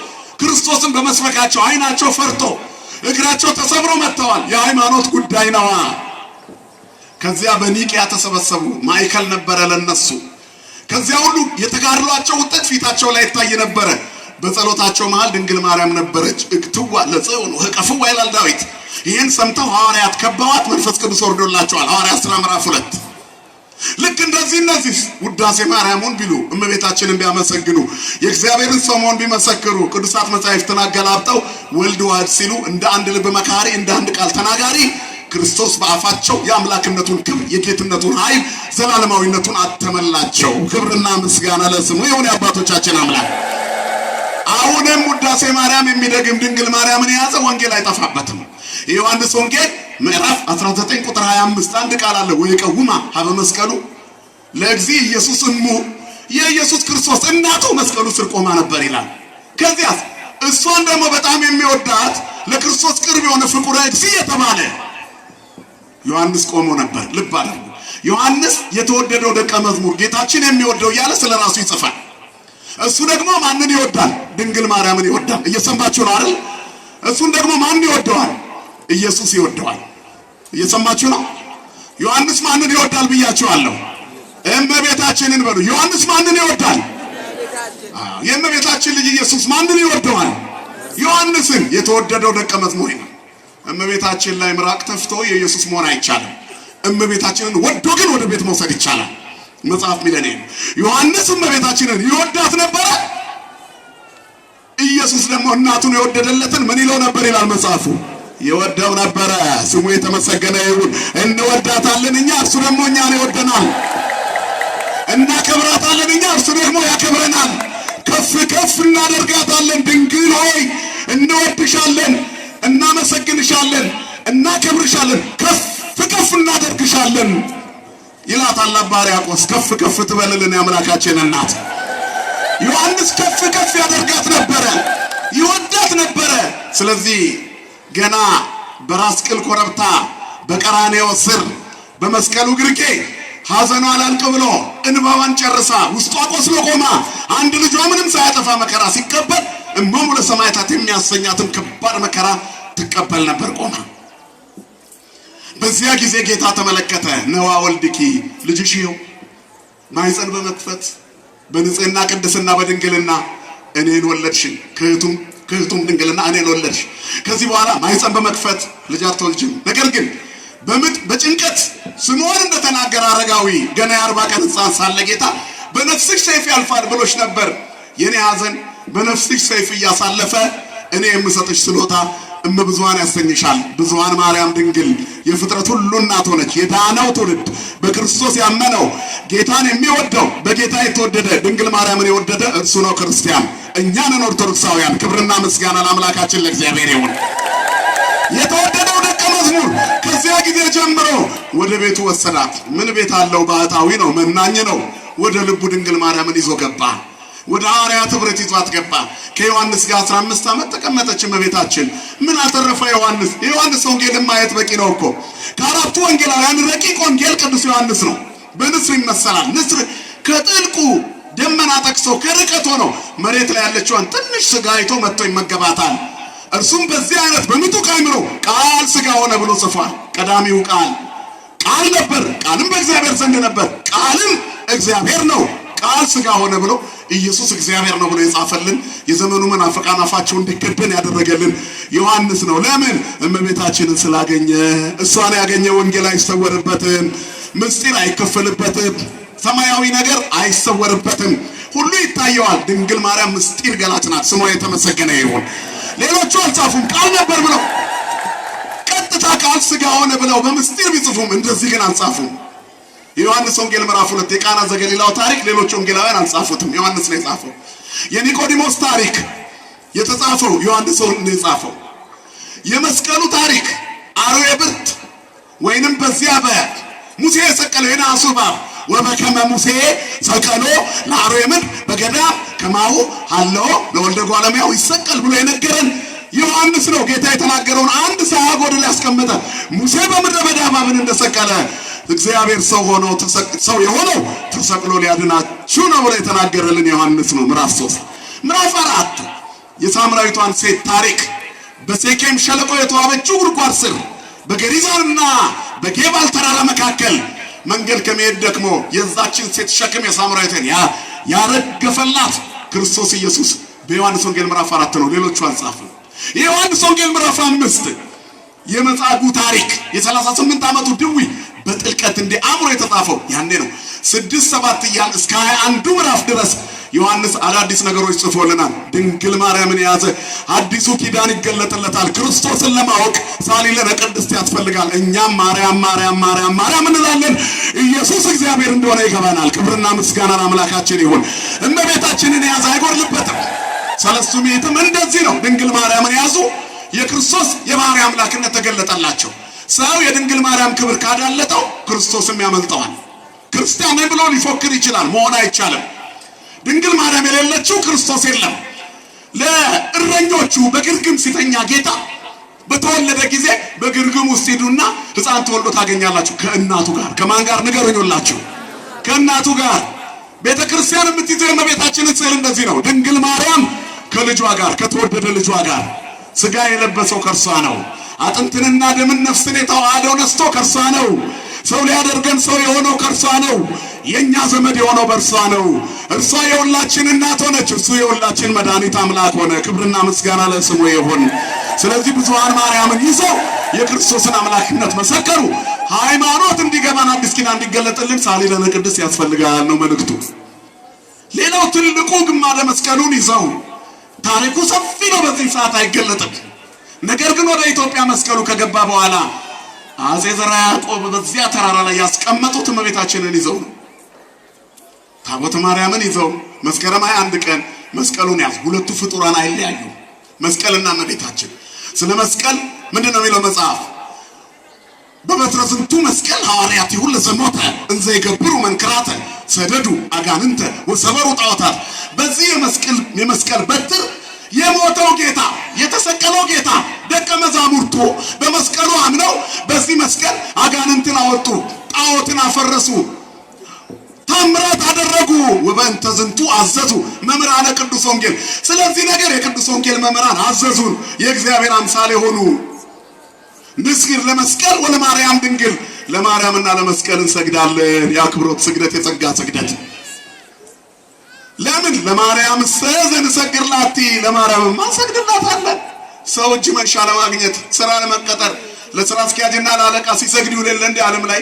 ክርስቶስን በመስበካቸው አይናቸው ፈርቶ እግራቸው ተሰብሮ መጥተዋል። የሃይማኖት ጉዳይ ነዋ። ከዚያ በኒቂያ ተሰበሰቡ። ማዕከል ነበረ ለነሱ። ከዚያ ሁሉ የተጋድሏቸው ውጤት ፊታቸው ላይ ይታይ ነበረ። በጸሎታቸው መሃል ድንግል ማርያም ነበረች። እክትዋ ለጽዮን ወቀፍዋ ይላል ዳዊት። ይህን ሰምተው ሐዋርያት ከበዋት መንፈስ ቅዱስ ወርዶላቸዋል። ሐዋርያት ሥራ ምዕራፍ 2 ልክ እንደዚህ እነዚህ ውዳሴ ማርያምን ቢሉ እመቤታችንን ቢያመሰግኑ የእግዚአብሔርን ሰሞን ቢመሰክሩ ቅዱሳት መጻሕፍትን አገላብጠው ወልድ ዋሕድ ሲሉ እንደ አንድ ልብ መካሪ እንደ አንድ ቃል ተናጋሪ ክርስቶስ በአፋቸው የአምላክነቱን ክብር የጌትነቱን ኃይል ዘላለማዊነቱን አተመላቸው። ክብርና ምስጋና ለስሙ ይሁን የአባቶቻችን አምላክ። አሁንም ውዳሴ ማርያም የሚደግም ድንግል ማርያምን የያዘ ወንጌል አይጠፋበትም። የዮሐንስ ወንጌል ምዕራፍ 19 ቁጥር 25 አንድ ቃል አለ። ወይቀውማ ሀበ መስቀሉ ለእግዚ ኢየሱስ እሙ የኢየሱስ ክርስቶስ እናቱ መስቀሉ ስር ቆማ ነበር ይላል። ከዚያስ እሷን ደግሞ በጣም የሚወዳት ለክርስቶስ ቅርብ የሆነ ፍቁረ እግዚ የተባለ ዮሐንስ ቆሞ ነበር። ልብ አድርጉ። ዮሐንስ የተወደደው ደቀ መዝሙር ጌታችን የሚወደው እያለ ስለራሱ ይጽፋል። እሱ ደግሞ ማንን ይወዳል? ድንግል ማርያምን ይወዳል። እየሰማችሁ ነው አይደል? እሱን ደግሞ ማን ይወደዋል? ኢየሱስ ይወደዋል። እየሰማችሁ ነው? ዮሐንስ ማንን ይወዳል ብያችኋለሁ? እመቤታችንን በሉ። ዮሐንስ ማንን ይወዳል? የእመቤታችን ልጅ ኢየሱስ ማንን ይወደዋል? ዮሐንስን። የተወደደው ደቀ መዝሙር ነው። እመቤታችን ላይ ምራቅ ተፍቶ የኢየሱስ መሆን አይቻልም። እመቤታችንን ወዶ ግን ወደ ቤት መውሰድ ይቻላል። መጽሐፍ ሚለኔ ዮሐንስ እመቤታችንን ይወዳት ነበረ። ኢየሱስ ደግሞ እናቱን የወደደለትን ምን ይለው ነበር ይላል መጽሐፉ? ይወደው ነበረ። ስሙ የተመሰገነ ይሁን። እንወዳታለን እኛ፣ እርሱ ደግሞ እኛን ይወደናል። እናከብራታለን እኛ፣ እርሱ ደግሞ ያከብረናል። ከፍ ከፍ እናደርጋታለን። ድንግል ሆይ እንወድሻለን፣ እናመሰግንሻለን፣ እናከብርሻለን፣ ከፍ ከፍ እናደርግሻለን ይላታል አባ ሕርያቆስ። ከፍ ከፍ ትበልልን የአምላካችን እናት። ዮሐንስ ከፍ ከፍ ያደርጋት ነበረ፣ ይወዳት ነበረ። ስለዚህ ገና በራስ ቅል ኮረብታ በቀራንዮ ስር በመስቀሉ ግርጌ ሐዘኗ አላልቅ ብሎ እንባዋን ጨርሳ ውስጧ ቆስሎ ቆማ አንድ ልጇ ምንም ሳያጠፋ መከራ ሲቀበል እመሙ ለሰማዕታት የሚያሰኛትን ከባድ መከራ ትቀበል ነበር ቆማ። በዚያ ጊዜ ጌታ ተመለከተ። ነዋ ወልድኪ ልጅሽ ይኸው ማኅፀን በመክፈት በንጽህና ቅድስና በድንግልና እኔን ወለድሽ፣ ከእህቱም ድንግልና እኔን ወለድሽ። ከዚህ በኋላ ማኅፀን በመክፈት ልጅ አትወልጂም። ነገር ግን በምጥ በጭንቀት ስምዖን እንደተናገረ አረጋዊ ገና የ40 ቀን ሕፃን ሳለ ጌታ በነፍስሽ ሰይፍ ያልፋል ብሎሽ ነበር። የኔ ሐዘን በነፍስሽ ሰይፍ እያሳለፈ እኔ የምሰጥሽ ስጦታ እመብዙኃን ያሰኝሻል። ብዙኃን ማርያም ድንግል የፍጥረት ሁሉ እናት ሆነች። የዳነው ትውልድ በክርስቶስ ያመነው ጌታን የሚወደው በጌታ የተወደደ ድንግል ማርያምን የወደደ እርሱ ነው ክርስቲያን። እኛ ነን ኦርቶዶክሳውያን። ክብርና ምስጋና ለአምላካችን ለእግዚአብሔር ይሁን። የተወደደው ደቀ መዝሙር ከዚያ ጊዜ ጀምሮ ወደ ቤቱ ወሰዳት። ምን ቤት አለው? ባህታዊ ነው፣ መናኝ ነው። ወደ ልቡ ድንግል ማርያምን ይዞ ገባ። ወደ ሐዋርያት ኅብረት ይዟት ገባ። ከዮሐንስ ጋር 15 ዓመት ተቀመጠች እመቤታችን። ምን አተረፈ ዮሐንስ? የዮሐንስ ወንጌልን ማየት በቂ ነው እኮ። ከአራቱ ወንጌላውያን ረቂቅ ወንጌል ቅዱስ ዮሐንስ ነው። በንስር ይመሰላል። ንስር ከጥልቁ ደመና ጠቅሶ ከርቀት ሆኖ መሬት ላይ ያለችዋን ትንሽ ስጋ አይቶ መጥቶ ይመገባታል። እርሱም በዚህ አይነት በምጡቅ አእምሮ ቃል ስጋ ሆነ ብሎ ጽፏል። ቀዳሚው ቃል ነበር፣ ቃልም በእግዚአብሔር ዘንድ ነበር፣ ቃልም እግዚአብሔር ነው። ቃል ስጋ ሆነ ብሎ ኢየሱስ እግዚአብሔር ነው ብሎ የጻፈልን የዘመኑ መናፍቃን አፋቸው እንዲከደን ያደረገልን ዮሐንስ ነው። ለምን? እመቤታችንን ስላገኘ። እሷን ያገኘ ወንጌል አይሰወርበትም፣ ምስጢር አይከፈልበትም፣ ሰማያዊ ነገር አይሰወርበትም፣ ሁሉ ይታየዋል። ድንግል ማርያም ምስጢር ገላጭ ናት። ስሟ የተመሰገነ ይሁን። ሌሎቹ አልጻፉም ቃል ነበር ብለው፣ ቀጥታ ቃል ስጋ ሆነ ብለው በምስጢር ቢጽፉም እንደዚህ ግን አልጻፉም። የዮሐንስ ወንጌል ምዕራፍ 2 የቃና ዘገሊላው ታሪክ ሌሎች ወንጌላውያን አልጻፉትም፣ ዮሐንስ ነው የጻፈው። የኒቆዲሞስ ታሪክ የተጻፈው ዮሐንስ ነው የጻፈው። የመስቀሉ ታሪክ አርዌ ብርት ወይንም በዚያ በሙሴ የሰቀለው የናሱ እባብ ወበከመ ሙሴ ሰቀሎ ለአርዌ ምድር በገዳም ከማሁ ሀለው ለወልደ እጓለ እመሕያው ይሰቀል ብሎ የነገረን ዮሐንስ ነው። ጌታ የተናገረውን አንድ ሳያጎድል ያስቀመጠ። ሙሴ በምድረ በዳ እባብን እንደሰቀለ እግዚአብሔር ሰው የሆነው ተሰቅሎ ሊያድናችሁ ነው ብሎ የተናገረልን ዮሐንስ ነው። ምዕራፍ 3 ምዕራፍ 4 የሳምራዊቷን ሴት ታሪክ በሴኬም ሸለቆ የተዋበችው ጉድጓድ ስር በገሪዛንና በጌባል ተራራ መካከል መንገድ ከመሄድ ደክሞ የዛችን ሴት ሸክም የሳምራዊቷን ያረገፈላት ክርስቶስ ኢየሱስ በዮሐንስ ወንጌል ምዕራፍ 4 ነው። ሌሎቹ አልጻፉም። የዮሐንስ ወንጌል ምዕራፍ 5 የመጻጉዕ ታሪክ የ38 ዓመቱ ድዊ በጥልቀት እንደ አእምሮ የተጻፈው ያኔ ነው። 6-7 እያል እስከ 21 ምዕራፍ ድረስ ዮሐንስ አዳዲስ ነገሮች ጽፎልናል። ድንግል ማርያምን የያዘ አዲሱ ኪዳን ይገለጥለታል። ክርስቶስን ለማወቅ ሳሊለነ ቅድስት ያስፈልጋል። እኛም ማርያም ማርያም ማርያም ማርያም እንላለን። ኢየሱስ እግዚአብሔር እንደሆነ ይገባናል። ክብርና ምስጋና ለአምላካችን ይሁን። እመቤታችንን የያዘ አይጎድልበትም። ሰለስቱ ምዕትም እንደዚህ ነው። ድንግል ማርያምን የያዙ የክርስቶስ የባህሪ አምላክነት ተገለጠላቸው። ሰው የድንግል ማርያም ክብር ካዳለጠው ክርስቶስም ያመልጠዋል። ክርስቲያን ብሎ ሊፎክር ይችላል፣ መሆን አይቻልም። ድንግል ማርያም የሌለችው ክርስቶስ የለም። ለእረኞቹ በግርግም ሲተኛ ጌታ በተወለደ ጊዜ በግርግም ውስጥ ሂዱና ሕፃን ተወልዶ ታገኛላችሁ። ከእናቱ ጋር ከማን ጋር ንገሩኝላችሁ? ከእናቱ ጋር። ቤተ ክርስቲያን የምትይዘው የእመቤታችንን ስዕል እንደዚህ ነው። ድንግል ማርያም ከልጇ ጋር ከተወደደ ልጇ ጋር ስጋ የለበሰው ከርሷ ነው። አጥንትንና ደምን ነፍስን የተዋሃደው ነስቶ ከርሷ ነው። ሰው ሊያደርገን ሰው የሆነው ከርሷ ነው። የኛ ዘመድ የሆነው በርሷ ነው። እርሷ የሁላችን እናት ሆነች፣ እርሱ የሁላችን መድኃኒት አምላክ ሆነ። ክብርና ምስጋና ለስሙ ይሁን። ስለዚህ ብዙኃን ማርያምን ይዘው የክርስቶስን አምላክነት መሰከሩ። ሃይማኖት እንዲገባን አዲስ ኪዳን እንዲገለጥልን ሳሊለነ ቅድስት ያስፈልጋል ነው መልእክቱ። ሌላው ትልቁ ግማደ መስቀሉን ይዘው ታሪኩ ሰፊ ነው፣ በዚህ ሰዓት አይገለጥም። ነገር ግን ወደ ኢትዮጵያ መስቀሉ ከገባ በኋላ አፄ ዘርዓ ያዕቆብ በዚያ ተራራ ላይ ያስቀመጡት እመቤታችንን ይዘው ነው። ታቦተ ማርያምን ይዘው መስከረም 21 ቀን መስቀሉን ያዙ። ሁለቱ ፍጡራን አይለያዩ፣ መስቀልና እመቤታችን። ስለ መስቀል ምንድነው የሚለው መጽሐፍ? በበትረ ዝንቱ መስቀል ሐዋርያት ይሁን ለዘሞተ እንዘ ይገብሩ መንክራተ ሰደዱ አጋንንተ ወሰበሩ ጣዖታት። በዚህ የመስቀል በትር የሞተው ጌታ የተሰቀለው ጌታ ደቀ መዛሙርቱ በመስቀሉ አምነው በዚህ መስቀል አጋንንትን አወጡ፣ ጣዖትን አፈረሱ፣ ታምራት አደረጉ። ወበእንተ ዝንቱ አዘዙ መምህራነ ቅዱስ ወንጌል። ስለዚህ ነገር የቅዱስ ወንጌል መምህራን አዘዙን። የእግዚአብሔር አምሳል የሆኑ ንስግድ ለመስቀል ወለማርያም ድንግል፣ ለማርያምና ለመስቀል እንሰግዳለን። የአክብሮት ስግደት፣ የጸጋ ስግደት። ለምን ለማርያም ሰዘን ሰግርላቲ፣ ለማርያምማ እንሰግድላታለን። ሰው እጅ መንሻ ለማግኘት ስራ ለመቀጠር ለስራ አስኪያጅና ለአለቃ ሲሰግድ ይውላል እንደ ዓለም ላይ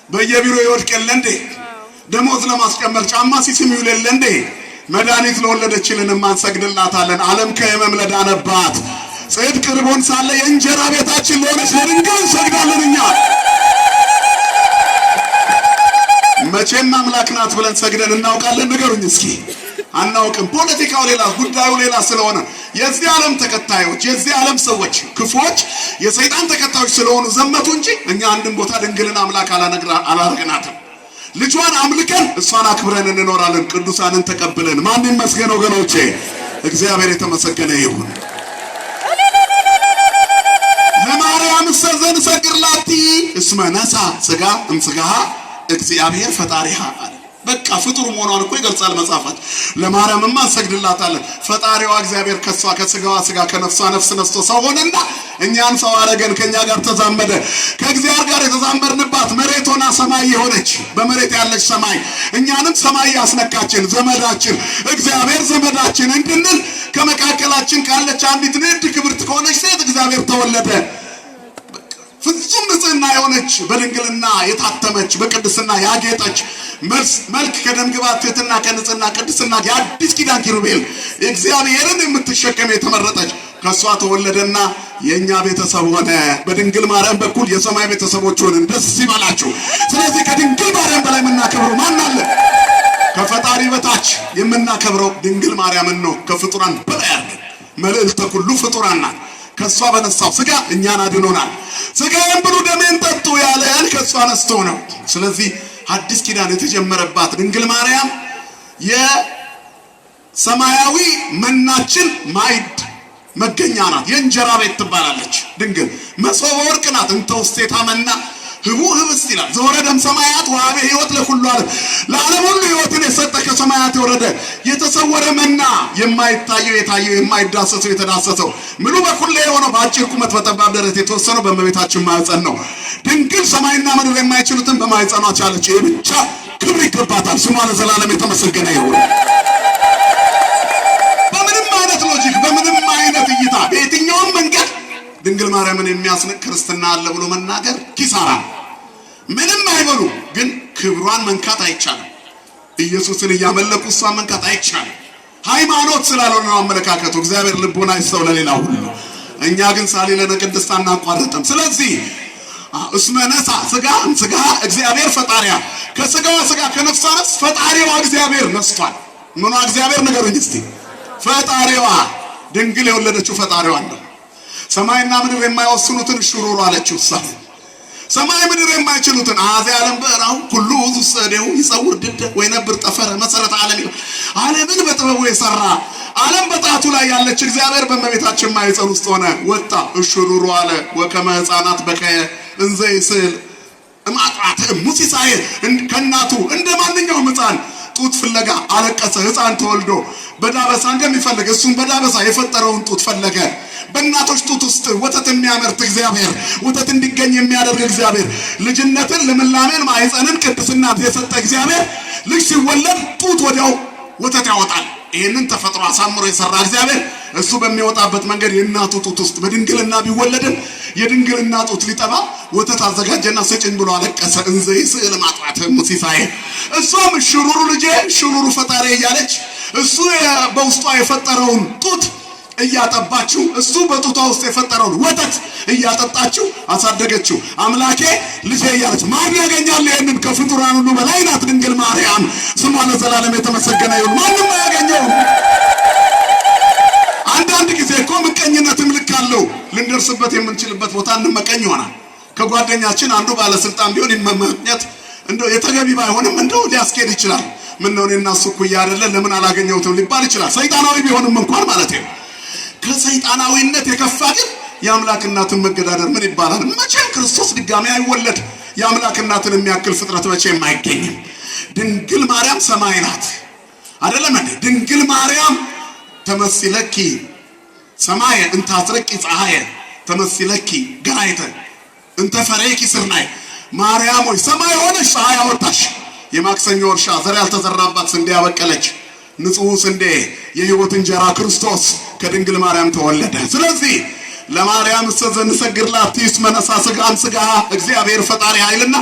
በየቢሮ ይወድቅ የለ እንዴ? ደሞዝ ለማስቀመጥ ጫማ ሲስም ይውላል እንዴ? መድኃኒት ለወለደችልን እንሰግድላታለን። ዓለም ከሕመም ለዳነባት ጽድቅ ርቦን ሳለ የእንጀራ ቤታችን ለሆነች ለድንግል እንሰግዳለን። እኛ መቼም አምላክ ናት ብለን ሰግደን እናውቃለን? ንገሩኝ እስኪ። አናውቅም። ፖለቲካው ሌላ፣ ጉዳዩ ሌላ ስለሆነ የዚህ ዓለም ተከታዮች፣ የዚህ ዓለም ሰዎች ክፉዎች፣ የሰይጣን ተከታዮች ስለሆኑ ዘመቱ እንጂ እኛ አንድም ቦታ ድንግልን አምላክ አላረግናትም። ልጇን አምልከን እሷን አክብረን እንኖራለን። ቅዱሳንን ተቀብለን። ማን ይመስገን ወገኖቼ? እግዚአብሔር የተመሰገነ ይሁን። ለማርያም ሰዘን ሰግርላቲ እስመ ነሳ ሥጋ እምሥጋሃ እግዚአብሔር ፈጣሪሃ አለ። በቃ ፍጡር መሆኗን እኮ ይገልጻል መጽሐፋት። ለማርያምማ እንሰግድላታለን። ፈጣሪዋ እግዚአብሔር ከሷ ከሥጋዋ ሥጋ ከነፍሷ ነፍስ ነስቶ ሰው ሆነና እኛን ሰው አረገን፣ ከኛ ጋር ተዛመደ። ከእግዚአብሔር ጋር የተዛመድንባት መሬት ሆና ሰማይ የሆነች በመሬት ያለች ሰማይ እኛንም ሰማይ ያስነካችን ዘመዳችን እግዚአብሔር ዘመዳችን እንድንል ከመካከላችን ካለች አንዲት ንድ ክብርት ከሆነች ሴት እግዚአብሔር ተወለደ። ፍጹም ንጽሕና የሆነች በድንግልና የታተመች በቅድስና ያጌጠች መልክ ከደም ግባት ትሕትና ከንጽሕና ቅድስና የአዲስ ኪዳን ኪሩቤል እግዚአብሔርን የምትሸከም የተመረጠች ከሷ ተወለደና የኛ ቤተሰብ ሆነ። በድንግል ማርያም በኩል የሰማይ ቤተሰቦች ሆነን ደስ ይበላችሁ። ስለዚህ ከድንግል ማርያም በላይ የምናከብረው ማን አለ? ከፈጣሪ በታች የምናከብረው ድንግል ማርያምን ነው። ከፍጡራን በላይ ያለ መልዕልተ ኩሉ ፍጡራን ናት። ከሷ በነሳው ሥጋ እኛን አድኖናል። ሥጋዬን ብሉ ደሜን ጠጡ ያለን ከሷ ነስቶ ነው። ስለዚህ አዲስ ኪዳን የተጀመረባት ድንግል ማርያም የሰማያዊ መናችን ማዕድ መገኛ ናት። የእንጀራ ቤት ትባላለች ድንግል። መሶበ ወርቅ ናት። እንተ ውስቴታ መና ህቡ ህብስት ይላል። ዘወረደም ሰማያት ወሀበ ሕይወት ለኩሉ ዓለም። ለዓለም ሁሉ ሕይወትን የሰጠ ከሰማያት የወረደ የተሰወረ መና፣ የማይታየው የታየው፣ የማይዳሰሰው የተዳሰሰው፣ ምሉ በኩል ላይ የሆነው በአጭር ቁመት በጠባብ ደረት የተወሰነው በእመቤታችን ማኅፀን ነው። ድንግል ሰማይና ምድር የማይችሉትን በማኅፀኗ ቻለች። ይህ ብቻ ክብር ይገባታል። ስሟ ለዘላለም የተመሰገነ ይሁን። በምንም አይነት ሎጂክ፣ በምንም አይነት እይታ፣ በየትኛውም መንገድ ድንግል ማርያምን የሚያስንቅ ክርስትና አለ ብሎ መናገር ኪሳራ። ምንም አይበሉ፣ ግን ክብሯን መንካት አይቻልም። ኢየሱስን እያመለኩ እሷን መንካት አይቻልም። ሃይማኖት ስላልሆነ ነው አመለካከቱ። እግዚአብሔር ልቦና ይስጠው ለሌላው ሁሉ። እኛ ግን ሳሊለነ ቅድስት አናቋርጥም። ስለዚህ እስመ ነሳ ሥጋ እምሥጋሃ እግዚአብሔር ፈጣሪያ፣ ከሥጋዋ ሥጋ ከነፍሷ ነፍስ ፈጣሪዋ እግዚአብሔር ነስቷል። ምኗ እግዚአብሔር ንገሩኝ እስቲ? ፈጣሪዋ። ድንግል የወለደችው ፈጣሪዋ ነው። ሰማይና ምድር የማይወስኑትን ሽሩሩ አለችው እሷ። ሰማይ ምድር የማይችሉትን አዜ ዓለም በራው ሁሉ ውዙ ሰደው ይጸውር ድደ ወይነብር ጠፈረ መሰረተ ዓለም ይላል። ዓለምን በጥበቡ የሰራ ዓለም በጣቱ ላይ ያለች እግዚአብሔር በእመቤታችን ማኅፀን ውስጥ ሆነ ወጣ። እሽሩሩ አለ ወከመ ሕፃናት በከየ እንዘ ይስል እማጥራት ሙሲሳዬ ከእናቱ እንደ ማንኛውም ሕፃን ጡት ፍለጋ አለቀሰ። ሕፃን ተወልዶ በዳበሳ እንደሚፈልግ እሱም በዳበሳ የፈጠረውን ጡት ፈለገ። በእናቶች ጡት ውስጥ ወተት የሚያመርት እግዚአብሔር፣ ወተት እንዲገኝ የሚያደርግ እግዚአብሔር፣ ልጅነትን፣ ልምላሜን፣ ማኅፀንን፣ ቅድስናን የሰጠ እግዚአብሔር ልጅ ሲወለድ ጡት ወዲያው ወተት ያወጣል። ይህንን ተፈጥሮ አሳምሮ የሰራ እግዚአብሔር እሱ በሚወጣበት መንገድ የእናቱ ጡት ውስጥ በድንግልና ቢወለድም የድንግልና ጡት ሊጠባ ወተት አዘጋጀና ስጭኝ ብሎ አለቀሰ። እንዘ ይስዕል ማጥራት ሙሲሳዬ። እሷም ሽሩሩ ልጄ፣ ሽሩሩ ፈጣሪ እያለች እሱ በውስጧ የፈጠረውን ጡት እያጠባችው፣ እሱ በጡቷ ውስጥ የፈጠረውን ወተት እያጠጣችው አሳደገችው። አምላኬ ልጄ እያለች ማን ያገኛል? ይህንን ከፍጡራን ሁሉ በላይ ናት ድንግል ማርያም። ስሟ ለዘላለም የተመሰገነ ይሁን። ማንም አያገኘውም። አንዳንድ ጊዜ እኮ ምቀኝነትም ልክ አለው። ልንደርስበት የምንችልበት ቦታ እንመቀኝ ይሆናል። ከጓደኛችን አንዱ ባለስልጣን ቢሆን ይመማኘት እንደው የተገቢ ባይሆንም እንደው ሊያስኬድ ይችላል። ምን ነው እኔና እሱ እኩያ አይደለም ለምን አላገኘሁትም ሊባል ይችላል። ሰይጣናዊ ቢሆንም እንኳን ማለት ነው። ከሰይጣናዊነት የከፋ ግን የአምላክ እናትን መገዳደር ምን ይባላል? መቼም ክርስቶስ ድጋሚ አይወለድ። የአምላክ እናትን የሚያክል ፍጥረት መቼም አይገኝም። ድንግል ማርያም ሰማይ ናት አይደለም እንዴ? ድንግል ማርያም ተመስለኪ ሰማየ እንተ አትረቂ ፀሐየ ተመስለኪ ገናይተ እንተ ፈሬኪ ስርናይ ማርያም ሆይ ሰማይ ሆነሽ ፀሐይ አወጣሽ። የማክሰኞ እርሻ ዘር ያልተዘራባት ስንዴ ያበቀለች ንጹህ ስንዴ የሕይወት እንጀራ ክርስቶስ ከድንግል ማርያም ተወለደ። ስለዚህ ለማርያም ሰግድላት ይስመነሳ ስጋን ስጋ እግዚአብሔር ፈጣሪ ኃይልና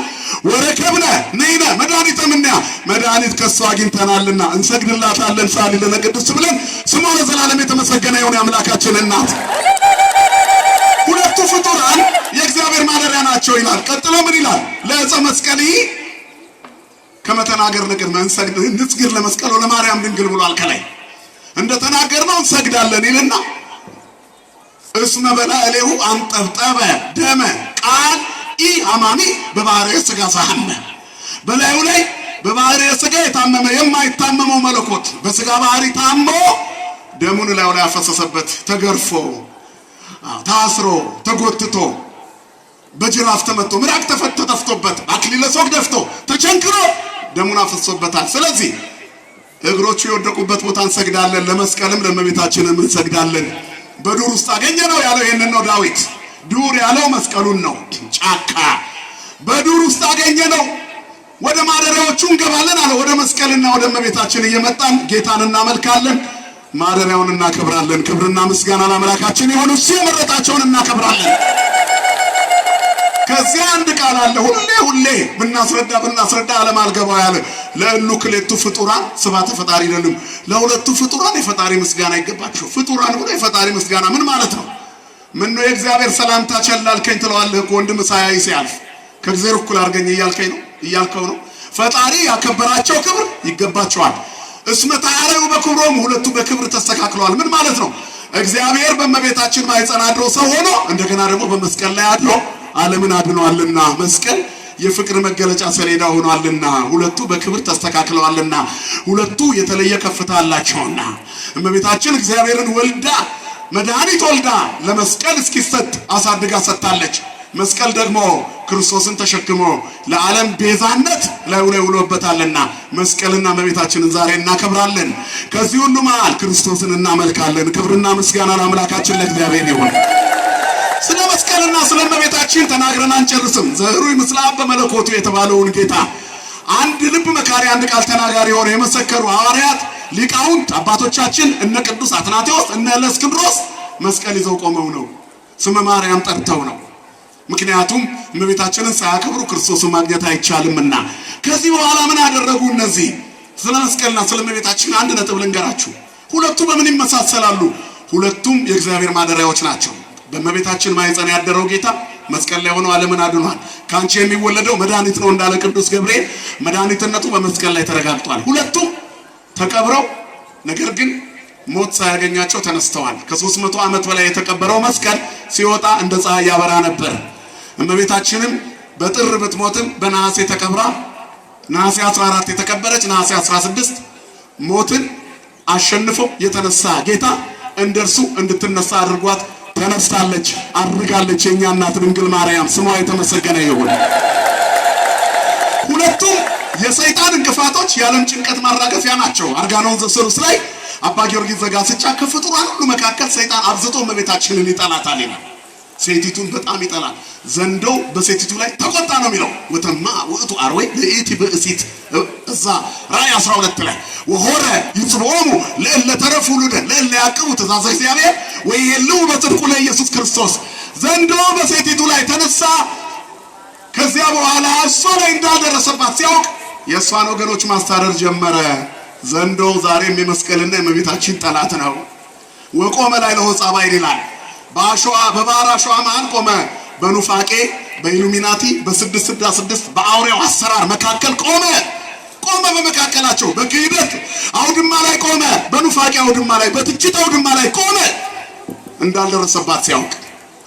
ወረከብነ ነይነ መድኃኒተ ምንያ መድኃኒት ከሷ አግኝተናልና እንሰግድላታለን። ሳሊ ለቅድስት ብለን ስሟ ለዘላለም የተመሰገነ ይሁን የአምላካችን እናት። ሁለቱ ፍጡራን የእግዚአብሔር ማደሪያ ናቸው ይላል። ቀጥሎ ምን ይላል? ለዕፀ መስቀል ከመተናገር ነገር እንስግድ ለመስቀሉ ለማርያም ድንግል ብሏል። ከላይ እንደተናገርነው እንሰግዳለን ይልና እስመ በላዕሌሁ አንጠብጠበ ደመ ቃል አማኒ በባህርየ ሥጋ ሳህነ በላዩ ላይ በባህርየ ሥጋ የታመመ የማይታመመው መለኮት በሥጋ ባህሪ ታሞ ደሙን ላዩ ላይ ያፈሰሰበት ተገርፎ ታስሮ ተጎትቶ በጅራፍ ተመቶ ምራቅ ተፈተፍቶበት አክሊለ ሦክ ደፍቶ ተቸንክሮ ደሙን አፍሶበታል። ስለዚህ እግሮቹ የወደቁበት ቦታ እንሰግዳለን። ለመስቀልም ለእመቤታችንም እንሰግዳለን። በዱር ውስጥ አገኘነው ያለው ይሄንን ነው ዳዊት። ዱር ያለው መስቀሉን ነው። ጫካ በዱር ውስጥ አገኘነው። ወደ ማደሪያዎቹ እንገባለን አለ። ወደ መስቀልና ወደ እመቤታችን እየመጣን ጌታን እናመልካለን፣ ማደሪያውን እናከብራለን። ክብርና ምስጋና ለአምላካችን ይሁን። እሱ የመረጣቸውን እናከብራለን። ከዚያ አንድ ቃል አለ ሁሌ ብናስረዳ ዓለም አልገባው ያለ ለእሉ ክሌቱ ፍጡራን ስባተ ፈጣሪ አይደለም። ለሁለቱ ፍጡራን የፈጣሪ ምስጋና ይገባቸው። ፍጡራን ብሎ የፈጣሪ ምስጋና ምን ማለት ነው? ምን ነው የእግዚአብሔር ሰላምታ ቸላልከኝ ትለዋለህ እኮ ወንድም ሳያይ ሲያልፍ ከእግዚአብሔር እኩል አድርገኝ እያልከው ነው። ፈጣሪ ያከበራቸው ክብር ይገባቸዋል። እስመ ተዓረዩ በክብሮም ሁለቱ በክብር ተስተካክለዋል። ምን ማለት ነው? እግዚአብሔር በእመቤታችን ማኅፀን አድሮ ሰው ሆኖ እንደገና ደግሞ በመስቀል ላይ አድሮ ዓለምን አድኗልና መስቀል የፍቅር መገለጫ ሰሌዳ ሆኗልና ሁለቱ በክብር ተስተካክለዋልና ሁለቱ የተለየ ከፍታ አላቸውና እመቤታችን እግዚአብሔርን ወልዳ መድኃኒት ወልዳ ለመስቀል እስኪሰጥ አሳድጋ ሰጥታለች። መስቀል ደግሞ ክርስቶስን ተሸክሞ ለዓለም ቤዛነት ላይ ውሎበታልና መስቀልና እመቤታችንን ዛሬ እናከብራለን። ከዚህ ሁሉ መሃል ክርስቶስን እናመልካለን። ክብርና ምስጋና ለአምላካችን ለእግዚአብሔር ይሁን። ስለ መስቀልና ስለ እመቤታችን ተናግረን አንጨርስም። ዘህሩይ ምስለ አብ በመለኮቱ የተባለውን ጌታ አንድ ልብ መካሪ አንድ ቃል ተናጋሪ ሆነው የመሰከሩ ሐዋርያት ሊቃውንት አባቶቻችን እነ ቅዱስ አትናቴዎስ እነ እለእስክንድሮስ መስቀል ይዘው ቆመው ነው፣ ስመ ማርያም ጠርተው ነው። ምክንያቱም እመቤታችንን ሳያከብሩ ክርስቶስን ማግኘት አይቻልምና። ከዚህ በኋላ ምን አደረጉ እነዚህ? ስለ መስቀልና ስለ እመቤታችን አንድ ነጥብ ልንገራችሁ። ሁለቱ በምን ይመሳሰላሉ? ሁለቱም የእግዚአብሔር ማደሪያዎች ናቸው። በእመቤታችን ማኅፀን ያደረው ጌታ መስቀል ላይ ሆኖ ዓለምን አድኗል። ካንቺ የሚወለደው መድኃኒት ነው እንዳለ ቅዱስ ገብርኤል መድኃኒትነቱ በመስቀል ላይ ተረጋግጧል። ሁለቱም ተቀብረው ነገር ግን ሞት ሳያገኛቸው ተነስተዋል። ከ300 ዓመት በላይ የተቀበረው መስቀል ሲወጣ እንደ ፀሐይ ያበራ ነበር። እመቤታችንም በጥር ብትሞትም በነሐሴ ተቀብራ ነሐሴ 14 የተቀበረች ነሐሴ 16 ሞትን አሸንፎ የተነሳ ጌታ እንደርሱ እንድትነሳ አድርጓት ተነስታለች፣ አድርጋለች። የኛ እናት ድንግል ማርያም ስሟ የተመሰገነ ይሁን። ሁለቱም የሰይጣን እንቅፋቶች የዓለም ጭንቀት ማራገፊያ ናቸው። አርጋኖን ዘሰሩስ ላይ አባ ጊዮርጊስ ዘጋስጫ ከፍጡራን ሁሉ መካከል ሰይጣን አብዝቶ እመቤታችንን ይጠላታል ይላል። ሴቲቱን በጣም ይጠላል። ዘንዶ በሴቲቱ ላይ ተቆጣ ነው የሚለው። ወተማ ወእቱ አርዌ ለኢቲ በእሲት እዛ ራእይ 12 ላይ ወሆረ ይጽቦሙ ለእለ ተረፉ ሉደ ለእለ ያቅቡ ትእዛዘ እግዚአብሔር ወይየልው በጽድቁ ለኢየሱስ ክርስቶስ። ዘንዶ በሴቲቱ ላይ ተነሳ። ከዚያ በኋላ እሷ ላይ እንዳልደረሰባት ሲያውቅ የእሷን ወገኖች ማስታረር ጀመረ። ዘንዶ ዛሬም የመስቀልና የእመቤታችን ጠላት ነው። ወቆመ ላይ ለሆጻ ባይል ይላል። በባህር አሸዋ መሃል ቆመ። በኑፋቄ በኢሉሚናቲ በ666 በአውሬው አሰራር መካከል ቆመ። በመካከላቸው በክህደት አውድማ ላይ ቆመ። በኑፋቄ አውድማ ላይ በትችት አውድማ ላይ ቆመ። እንዳልደረሰባት ሲያውቅ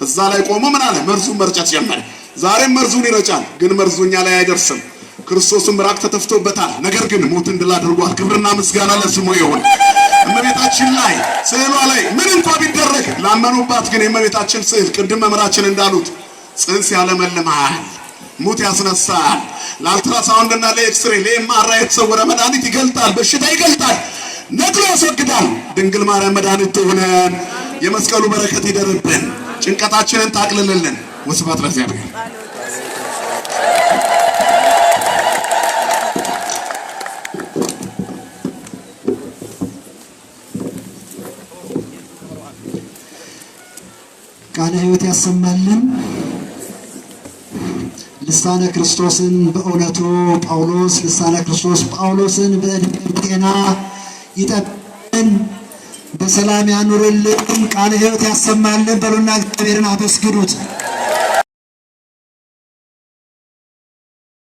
እዛ ላይ ቆሞ ምን አለ? መርዙን መርጨት ጀመረ። ዛሬም መርዙን ይረጫል፣ ግን መርዙኛ ላይ አይደርስም። ክርስቶስም ምራቅ ተተፍቶበታል፣ ነገር ግን ሞትን ድል አድርጓል። ክብርና ምስጋና ለስሙ ይሁን። እመቤታችን ላይ ስዕሏ ላይ ምን እንኳን ቢደረግ ላመኑባት ግን የእመቤታችን ስዕል ቅድም መምህራችን እንዳሉት ጽንስ ያለመልማል፣ ሙት ያስነሳል፣ ለአልትራሳውንድና ለኤክስሬ ለኤምአርአይ የተሰወረ መድኃኒት ይገልጣል፣ በሽታ ይገልጣል፣ ነቅሎ ያስወግዳል። ድንግል ማርያም መድኃኒት ትሁነን፣ የመስቀሉ በረከት ይደርብን፣ ጭንቀታችንን ታቅልልልን። ወስብሐት ለእግዚአብሔር። ቃለ ሕይወት ያሰማልን። ልሳነ ክርስቶስን በእውነቱ ጳውሎስ ልሳነ ክርስቶስ ጳውሎስን በዕድሜ በጤና ይጠብቅልን፣ በሰላም ያኑርልን፣ ቃለ ሕይወት ያሰማልን። በሉና እግዚአብሔርን አመስግኑት።